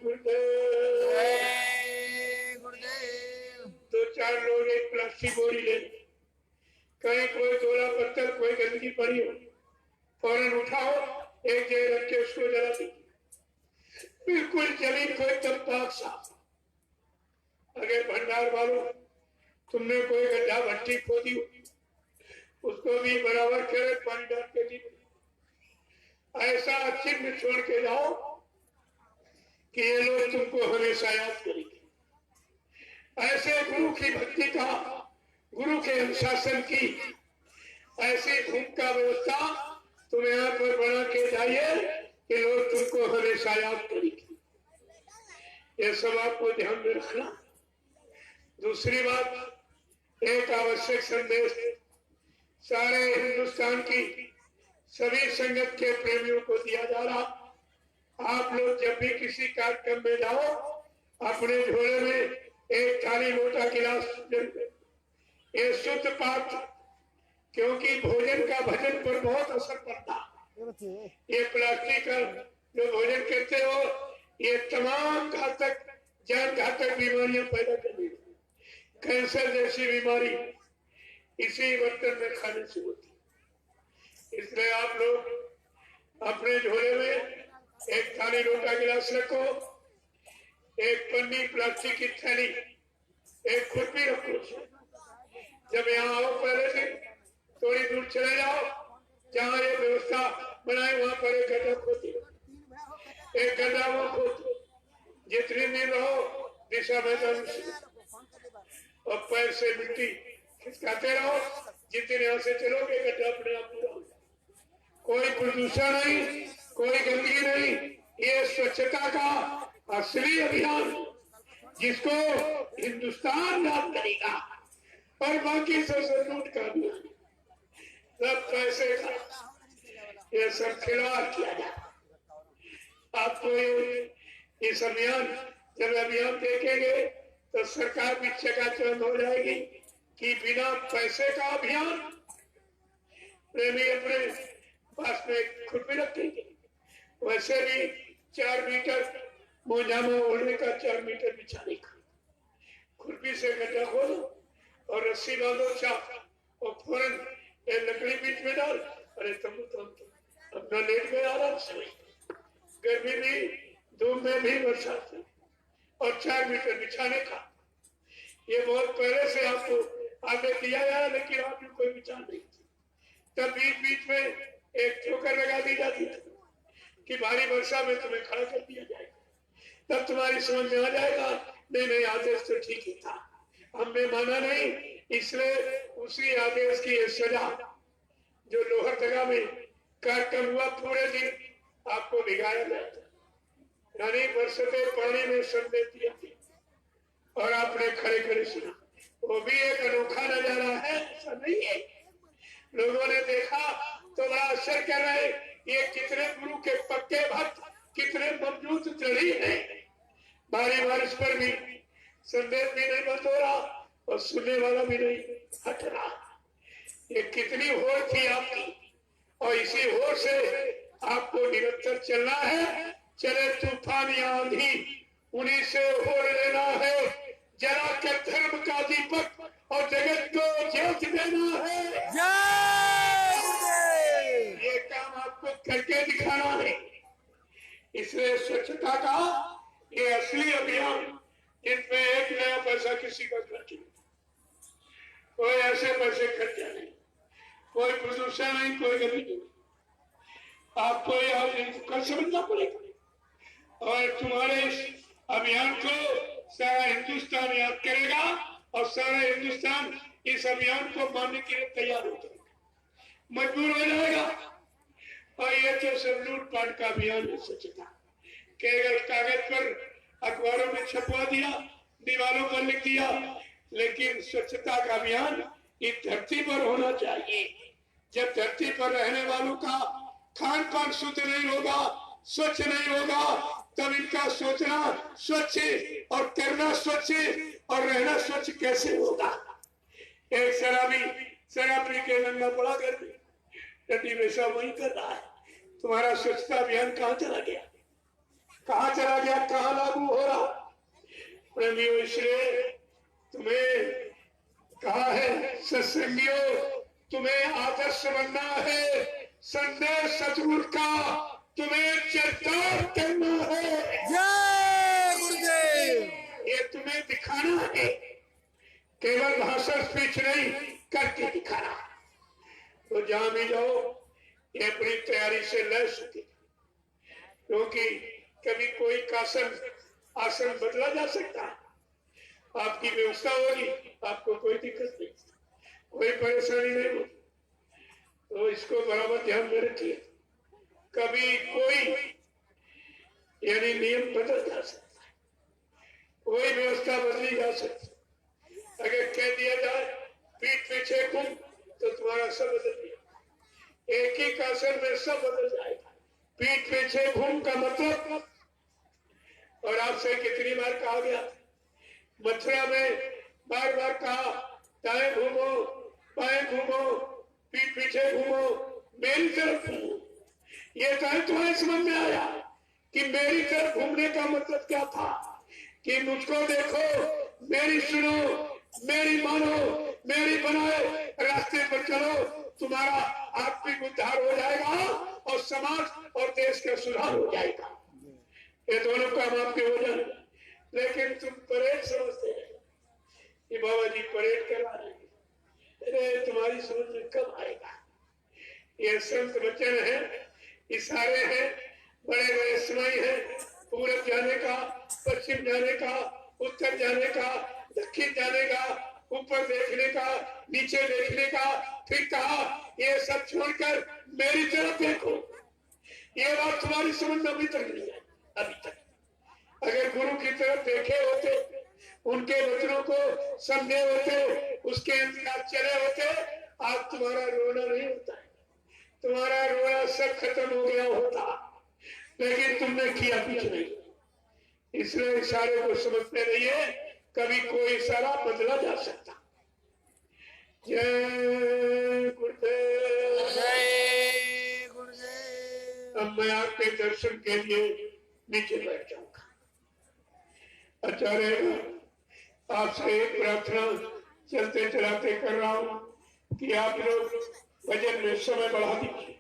गुरुदेव।
जय गुरुदेव।
2-4 लोग एक प्लास्टिक बोरी ले, कहीं कोई गोला पत्थर कोई गंदगी पड़ी हो, फौरन उठाओ, एक जगह रख के उसको जला दीजिए। बिल्कुल जमीन को एकदम पाक साफ। अगर भंडार वालों तुमने कोई गड्ढा भट्टी खोदी उसको भी बराबर करे, पानी डाल के दी। ऐसा चिन्ह छोड़ के जाओ कि ये लोग तुमको हमेशा याद करेंगे। ऐसे गुरु की भक्ति का, गुरु के अनुशासन की ऐसी धूप का व्यवस्था तुम यहाँ पर बना के जाइए कि लोग तुमको हमेशा याद करेंगे। ये सब आपको ध्यान में रखना। दूसरी बात, एक आवश्यक संदेश सारे हिंदुस्तान की सभी संगत के प्रेमियों को दिया जा रहा। आप लोग जब भी किसी कार्यक्रम में जाओ अपने झोले में एक थाली लोटा गिलास, ये शुद्ध पात्र, क्योंकि भोजन का भजन पर बहुत असर पड़ता। ये प्लास्टिक का जो भोजन करते हो ये तमाम घातक, जान घातक बीमारियां पैदा कर देती। कैंसर जैसी बीमारी इसी बर्तन में खाने से होती। इसलिए आप लोग अपने झोले में एक थाली लोटा गिलास रखो, एक पन्नी प्लास्टिक की थैली, एक खुरपी रखो। जब यहाँ आओ पहले दिन थोड़ी दूर चले जाओ, जहाँ ये व्यवस्था बनाए वहां पर एक गड्ढा खोदी, एक गड्ढा वो खोदो। जितने दिन रहो दिशा मैदान और पैर से मिट्टी खिसकाते रहो। जितने यहाँ से चलोगे गड्ढा अपने आप पूरा हो जाए। कोई प्रदूषण नहीं, कोई गंदगी नहीं। ये स्वच्छता का असली अभियान जिसको हिंदुस्तान याद करेगा, और बाकी सब लूट का भी, सब पैसे का, ये सब खिलवाड़ किया जाए। आपको इस अभियान, जब अभियान देखेंगे तो सरकार भी चकाचौंध हो जाएगी कि बिना पैसे का अभियान। प्रेमी अपने पास में खुरपी रखेंगे, वैसे भी 4 मीटर मोजामा ओढ़ने का, 4 मीटर बिछाने का, खुरपी से गड्ढा खोलो और रस्सी बांधो चाप और फौरन ये लकड़ी बीच में डाल, अरे तुम अपना लेट गए आराम से, गर्मी में, धूप में भी, बरसात में, और 4 मीटर बिछाने का। ये बहुत पहले से आपको आगे दिया गया, लेकिन आपने कोई विचार नहीं किया। तब बीच बीच में एक ठोकर लगा दी जाती थी कि भारी वर्षा में तुम्हें खड़ा कर दिया जाएगा, तब तुम्हारी समझ में आ जाएगा नहीं आदेश तो ठीक ही था, हमने माना नहीं, इसलिए उसी आदेश की सजा जो लोहरदगा में कार्यक्रम हुआ, पूरे दिन आपको भिगाया जाता, यानी बरसते पानी में संदेश दिया और आपने खड़े खड़े सुना। वो भी एक अनोखा नजारा है, ऐसा नहीं है। लोगों ने देखा तो बड़ा आश्चर्य कर रहे, ये कितने गुरु के पक्के भक्त, कितने मजबूत दृढ़ी है। भारी बारिश पर भी संदेश भी नहीं बंद हो रहा और सुनने वाला भी नहीं हट रहा। ये कितनी होड़ थी आपकी, और इसी होड़ से आपको निरंतर चलना है। चले तूफान या आंधी, उन्हीं से होड़ लेना है, जरा के धर्म का दीपक और जगत को ज्योत देना है।
जय गुरुदेव।
ये काम आपको करके दिखाना है। इसलिए स्वच्छता का ये असली अभियान, जिसमें एक नया पैसा किसी का खर्च नहीं, कोई ऐसे पैसे खर्चा नहीं, कोई प्रदूषण नहीं, कोई गति नहीं, आपको यह कर समझना पड़ेगा। और तुम्हारे इस अभियान को सारा हिंदुस्तान याद करेगा और सारा हिंदुस्तान इस अभियान को मानने के लिए तैयार हो जाएगा, मजबूर हो जाएगा। और ये तो सब लूटपाट का अभियान है स्वच्छता के। अगर कागज पर अखबारों में छपवा दिया, दीवारों पर लिख दिया, लेकिन स्वच्छता का अभियान इस धरती पर होना चाहिए। जब धरती पर रहने वालों का खान पान शुद्ध नहीं होगा, स्वच्छ नहीं होगा, तब इनका सोचना स्वच्छ और करना स्वच्छ और रहना स्वच्छ कैसे होगा। एक शराबी शराब पी के नंगा पड़ा कर नदी वैसा वही कर रहा है। तुम्हारा स्वच्छता अभियान कहाँ चला गया, कहाँ चला गया, कहाँ लागू हो रहा। प्रेमियों, इसलिए तुम्हें कहा है सत्संगियों, तुम्हें आदर्श बनना है, संदेश सतगुरु का तुम्हें चरितार्थ करना है।
जय गुरुदेव।
ये तुम्हें दिखाना है, केवल भाषण स्पीच नहीं, करके दिखाना। तो जहां भी जाओ ये अपनी तैयारी से लड़ सके, क्योंकि कभी कोई आसन बदला जा सकता है, आपकी व्यवस्था होगी, आपको कोई दिक्कत नहीं, कोई परेशानी नहीं होगी। तो इसको बराबर ध्यान में रखिए। कभी कोई यानी नियम बदल जा सकता है, कोई व्यवस्था बदली जा सकती है। अगर कह दिया जाए पीठ पीछे घूम, तो तुम्हारा सब बदल दिया। एक ही आसन में सब बदल जाएगा। पीठ पीछे घूम का मतलब, और आपसे कितनी बार कहा गया, मथुरा में बार बार कहा दाएं घूमो, बाएं घूमो, पीठ पीछे घूमो, मेरी तरफ घूमो। ये कहीं तुम्हें समझ में आया कि मेरी तरफ घूमने का मतलब क्या था, कि मुझको देखो, मेरी सुनो, मेरी मानो, मेरी बनाए रास्ते पर चलो, तुम्हारा आत्मिक उद्धार हो जाएगा और समाज और देश का सुधार हो जाएगा। ये दोनों काम आपके हो जाए। लेकिन तुम परेड समझते हैं कि बाबा जी परेड करा रहे हैं, अरे तुम्हारी समझ में कब आएगा। ये संत वचन है, इशारे हैं, बड़े बड़े समय है, पूरब जाने का, पश्चिम जाने का, उत्तर जाने का, दक्षिण जाने का, ऊपर देखने का, नीचे देखने का, फिर कहा ये सब छोड़कर मेरी तरफ देखो। ये बात तुम्हारी समझ में अभी तक नहीं है। अभी तक अगर गुरु की तरफ देखे होते उनके वचनों को समझे होते, उसके अनुसार चले होते, आज तुम्हारा रोना नहीं होता है, तुम्हारा रोना सब खत्म हो गया होता, लेकिन तुमने किया कुछ नहीं। इसलिए इशारे को समझते रहिए, कभी कोई इशारा बदला जा सकता। जय गुरुदेव।
जय गुरुदेव।
अब मैं आपके दर्शन के लिए नीचे बैठ जाऊंगा। अच्छा रहेगा, आपसे एक प्रार्थना चलते चलाते कर रहा हूं कि आप लोग भजन में समय बढ़ा दीजिए।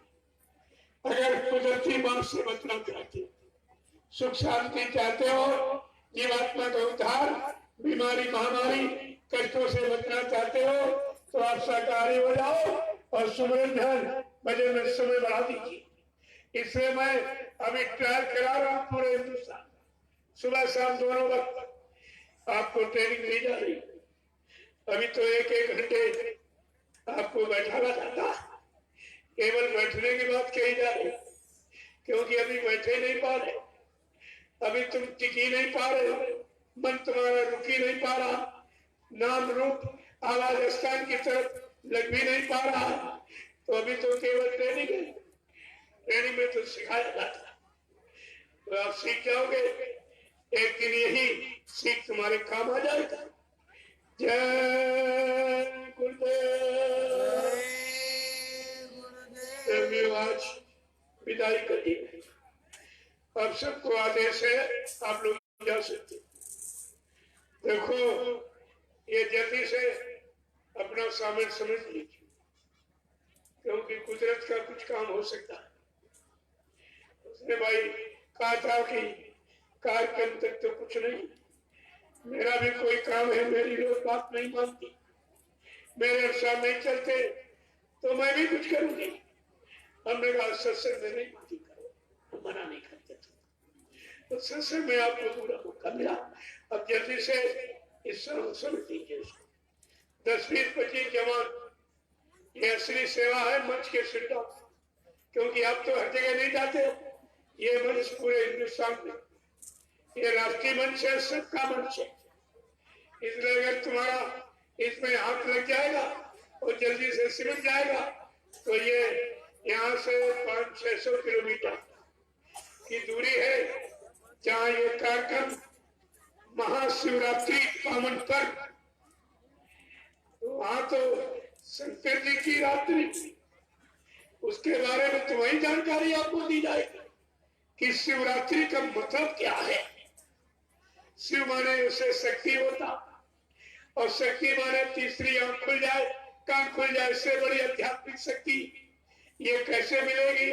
अगर कुदरती मार्ग से बचना चाहते, सुख शांति चाहते हो, जीवात्मा का उद्धार, बीमारी महामारी कष्टों से बचना चाहते हो, तो आप शाकाहारी हो जाओ और सुमरन ध्यान भजन में समय बढ़ा दीजिए। इसलिए मैं अभी ट्रायल करा रहा हूं पूरे हिंदुस्तान, सुबह शाम दोनों वक्त आपको ट्रेनिंग दी जा रही। अभी तो एक एक घंटे आपको बैठाना जाता, केवल बैठने की बात कही जा रही, क्योंकि अभी बैठे नहीं पा रहे, अभी तुम टिकी नहीं पा रहे, मन तुम्हारा रुकी नहीं पा रहा, नाम रूप आवाज स्थान की तरफ लग भी नहीं पा रहा, तो अभी तो केवल ट्रेनिंग है। ट्रेनिंग में तो सिखाया जाता, तो आप सीख जाओगे, एक दिन यही सीख तुम्हारे काम आ जाएगा। जय गुरुदेव। आज विदाई करिए, अब सबको आदेश है, आप लोग जा सकते। देखो, ये जल्दी से अपना सामान समझ लीजिए, क्योंकि कुदरत का कुछ काम हो सकता है। उसने भाई कहा था कि कार्यक्रम तक तो कुछ नहीं, मेरा भी कोई काम है, मेरी लोग बात नहीं मानती, मेरे अनुसार नहीं चलते, तो मैं भी कुछ करूंगी। हमने कहा सत्संग में नहीं बात करो, हम मना नहीं करते थे, तो सत्संग में आपको पूरा मौका मिला। अब जल्दी से इस समझ लीजिए इसको, 10-20-25 जवान, ये असली सेवा है मंच के सिद्धा, क्योंकि आप तो हर जगह नहीं जाते, ये मंच पूरे हिंदुस्तान में, ये राष्ट्रीय मंच है, सबका मंच है। इसलिए अगर तुम्हारा इसमें हाथ लग जाएगा और जल्दी से सिमट जाएगा, तो ये यहाँ से 500-600 किलोमीटर की दूरी है, जहाँ ये कार्यक्रम महाशिवरात्रि पावन पर्व, वहां तो शंकर जी की रात्रि, उसके बारे में तो वही जानकारी आपको दी जाएगी कि शिवरात्रि का मतलब क्या है। शिव माने उसे शक्ति होता, और शक्ति माने तीसरी आंख खुल जाए, कान खुल जाए, इससे बड़ी आध्यात्मिक शक्ति ये कैसे मिलेगी,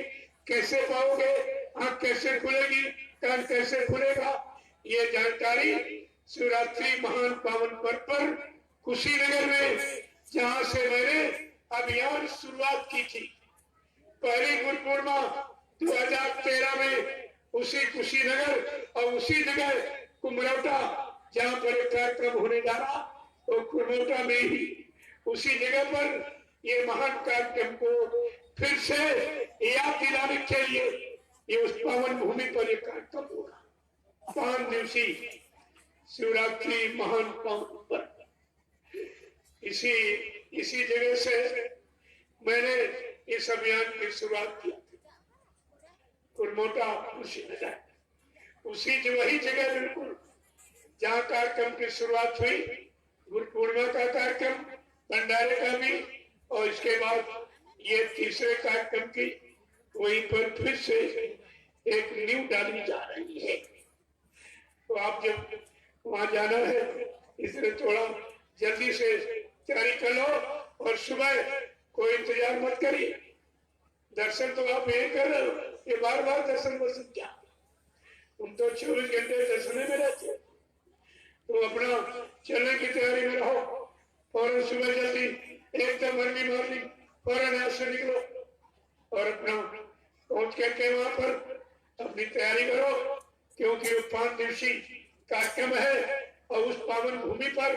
कैसे पाओगे, आंख कैसे खुलेगी, कान कैसे खुलेगा, ये जानकारी शिवरात्रि महान पावन पर्व पर कुशीनगर में, जहां से मैंने अभियान शुरुआत की थी, पहली गुरु पूर्णिमा 2013 में, उसी कुशीनगर और उसी जगह कुमरौटा, जहां पर एक कार्यक्रम होने जा रहा, तो कुमरौटा में ही उसी जगह पर ये महान कार्यक्रम को फिर से याद दिलाने के लिए ये उस पावन भूमि पर एक कार्यक्रम होगा। 5 दिवसीय शिवरात्रि महान पावन पर्व, इसी जगह से मैंने इस अभियान की शुरुआत की थी, कुरमोटा कुशीनगर, वही जगह बिल्कुल जहाँ कार्यक्रम की शुरुआत हुई, गुरु पूर्णिमा का कार्यक्रम, भंडारे का भी, और इसके बाद ये तीसरे कार्यक्रम की वहीं पर फिर से एक नींव डाली जा रही है। तो आप जब वहां जाना है, इसलिए थोड़ा जल्दी से तैयारी कर लो, और सुबह कोई इंतजार मत करिए, दर्शन तो आप यही कर रहे हो, ये बार बार दर्शन वर्शन क्या, तुम तो 24 घंटे दर्शन में रहते हो, तो अपना चलने की तैयारी में रहो, और सुबह जल्दी एकदम अर्ली मॉर्निंग फौरन यहाँ से निकलो, और अपना पहुंच करके वहां पर अपनी तैयारी करो, क्योंकि वो 5 दिवसीय कार्यक्रम है, और उस पावन भूमि पर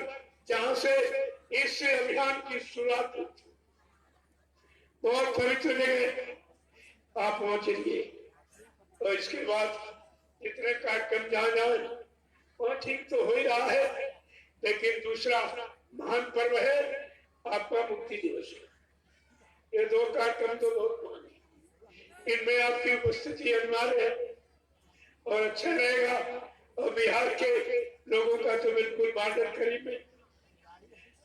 जहां से इस अभियान की शुरुआत हुई, बहुत पवित्र जगह आप पहुंचेंगे। और इसके बाद जितने कार्यक्रम जहाँ जाए वहाँ ठीक तो हो ही रहा है, लेकिन दूसरा महान पर्व है आपका मुक्ति दिवस। ये दो कार्यक्रम तो बहुत महान है, इनमें आपकी उपस्थिति अनिवार्य है और अच्छा रहेगा। और बिहार के लोगों का तो बिल्कुल बॉर्डर करीब है,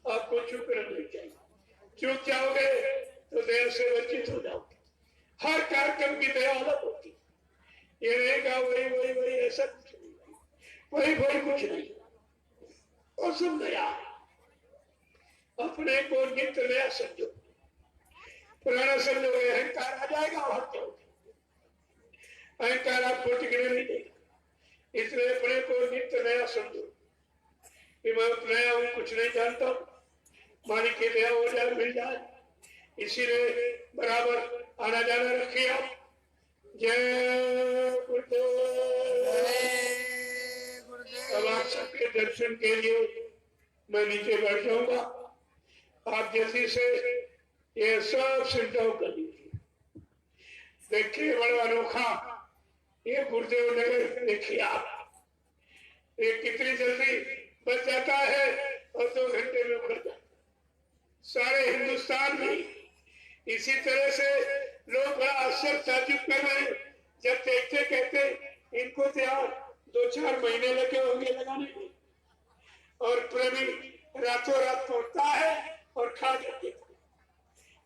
आपको चुप रहना चाहिए। चुप जाओगे तो देर से वंचित हो जाओगे। हर कार्यक्रम की दया अलग होती है, ये रहेगा वही वही वही ऐसा कुछ नहीं, वही वही कुछ नहीं, और सब नया। अपने को नित्य नया समझो, पुराना समझोगे अहंकार आ जाएगा और हट जाओगे। अहंकार आपको टिकने नहीं देगा, इसलिए अपने को नित्य नया समझो कि मैं नया हूं, कुछ नहीं जानता हूं, मालिक की दया हो जाए, मिल जाए। इसीलिए बराबर आना जाना रखिए आप। जय गुरुदेव। अब आप सबके दर्शन के लिए मैं नीचे बैठ जाऊंगा, आप जल्दी से ये सब सिमटाओ कर लीजिए। देखिए बड़ा अनोखा ये गुरुदेव नगर, देखिए आप ये कितनी जल्दी बच जाता है और 2 घंटे में उखड़ जाता है सारे हिंदुस्तान में। इसी तरह से लोग बड़ा आश्चर्य ताज्जुब कर रहे हैं जब देखते कहते इनको तो यार 2-4 महीने लगे होंगे लगाने में, और प्रेमी रातों रात पहुंचता है और खड़ा कर देता,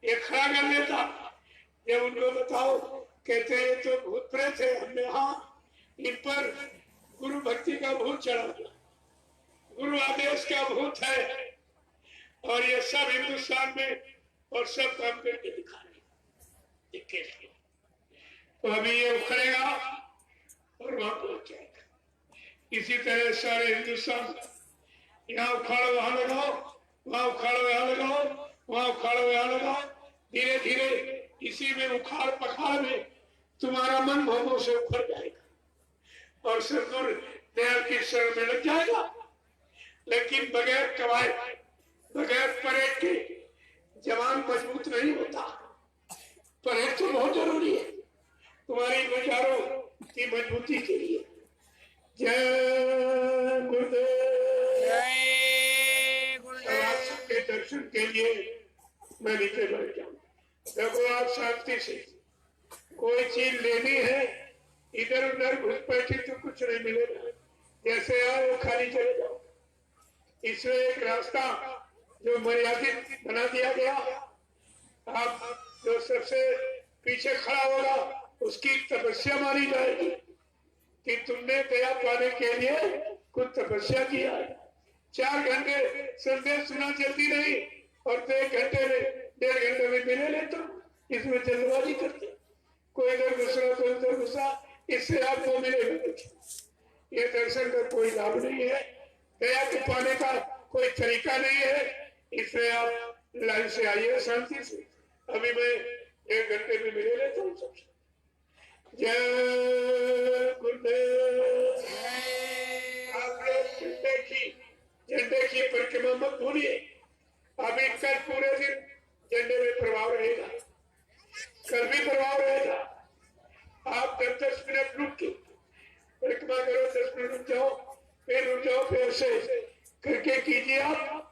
ये खड़ा कर लेता। जब उनको बताओ कहते हैं तो भूत प्रेत है, हमने हाँ इन पर गुरु भक्ति का भूत चढ़ा दिया, गुरु आदेश का भूत है, और ये सब हिंदुस्तान में और सब काम करके दिखा रहे। तो अभी ये उखड़ेगा और वहां पहुंच जाएगा। इसी तरह सारे हिंदुस्तान, यहाँ उखाड़ो वहां लगाओ, वहां उखाड़ो यहाँ लगाओ, वहां उखाड़ो यहाँ लगाओ, धीरे धीरे इसी में उखाड़ पखाड़ में तुम्हारा मन भोगों से उखड़ जाएगा और सदगुरु दयाल की शरण में लग जाएगा। लेकिन बगैर कवायद, बगैर परेड के जवान मजबूत नहीं होता। परहेज तो बहुत जरूरी है तुम्हारी विचारों की मजबूती के लिए। जय गुरुदेव।
जय गुरुदेव।
आप सबके दर्शन के लिए मैं नीचे बैठ जाऊं। देखो आप शांति से, कोई चीज लेनी है इधर उधर घुस बैठी तो कुछ नहीं मिलेगा, जैसे आओ खाली चले जाओ। इसमें एक रास्ता जो मर्यादित बना दिया गया, आप जो सबसे पीछे खड़ा होगा उसकी तपस्या मानी जाएगी कि तुमने दया पाने के लिए कुछ तपस्या किया है। 4 घंटे संदेश सुना जल्दी नहीं, और 1 घंटे में 1.5 घंटे में मिले लेता, इसमें जल्दबाजी करते, कोई इधर घुसा कोई उधर घुसा, इससे आपको मिलेगा कुछ। ये दर्शन का कोई लाभ नहीं है, दया के पाने का कोई तरीका नहीं है। इसलिए आप लाइन से आइए शांति से। अभी मैं 1 घंटे में मिले लेता हूँ सबसे। जय गुरुदेव। आप लोग झंडे की परिक्रमा मत भूलिए। अभी कल पूरे दिन झंडे में प्रभाव रहेगा, कल भी प्रभाव रहेगा। आप 10-10 मिनट रुक के परिक्रमा करो, 10 मिनट रुक जाओ, फिर रुक जाओ, फिर से करके कीजिए आप।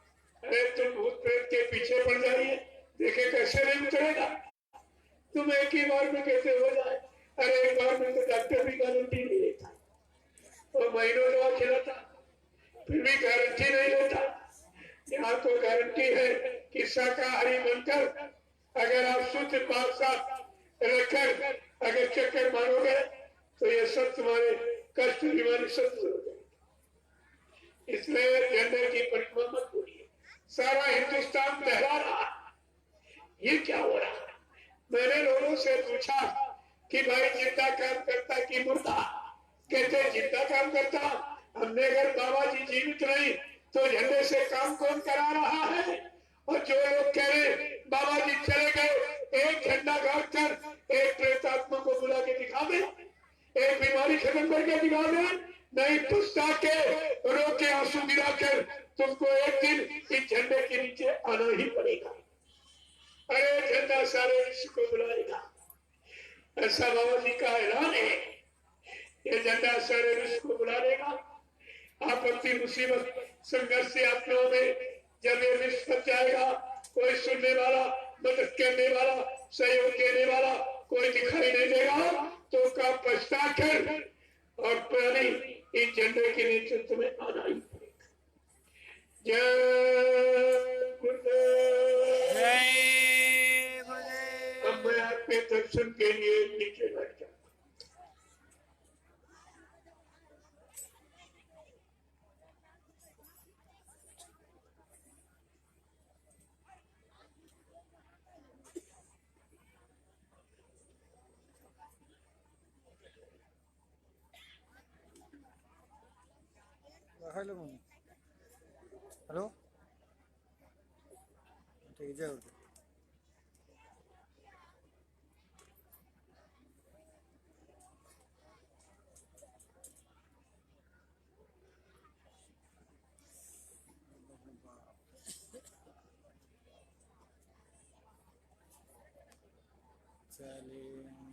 अरे तुम भूत प्रेत के पीछे पड़ जाइए, देखे कैसे नहीं उतरेगा। तुम एक ही बार में कैसे हो जाए। अरे एक बार में तो डॉक्टर भी गारंटी नहीं लेता, और महीनों दवा खिलाता फिर भी गारंटी नहीं लेता। यहाँ तो गारंटी है कि शाकाहारी बनकर अगर आप शुद्ध पाक साथ रखकर अगर चक्कर मारोगे तो ये सब तुम्हारे कष्ट बीमारी सब दूर हो जाएगी। इसलिए झंडे की परिक्रमा मत भूलिए। सारा हिंदुस्तान लहरा रहा है, ये क्या हो रहा है। मैंने लोगों से पूछा कि भाई जिंदा काम करता कि मुर्दा, कहते जिंदा काम करता। हमने अगर बाबा जी जीवित नहीं तो झंडे से काम कौन करा रहा है। और जो लोग कह रहे बाबा जी चले गए, एक झंडा गाड़ कर एक प्रेतात्मा को बुला के दिखा दे, एक बीमारी खत्म करके दिखा दे, नहीं पुस्ता के रो के आंसू गिरा कर तुमको एक दिन इस झंडे के नीचे आना ही पड़ेगा। अरे झंडा सारे विश्व को बुलाएगा, ऐसा बाबा जी का ऐलान है। ये झंडा सारे विश्व को बुला लेगा। आप अपनी मुसीबत संघर्ष यात्राओं में जब ये निष्फल जाएगा, कोई सुनने वाला, मदद करने वाला, सहयोग देने वाला कोई दिखाई नहीं देगा, तो का पछता कर और पुरानी इन झंडे के नेतृत्व में आना ही पड़ेगा। जय गुरुदेव।
जय गुरुदेव।
अब मैं आपके दर्शन के लिए नीचे बैठ जाऊँ।
Hello mummy. हेलो ठीक है जय चलिए।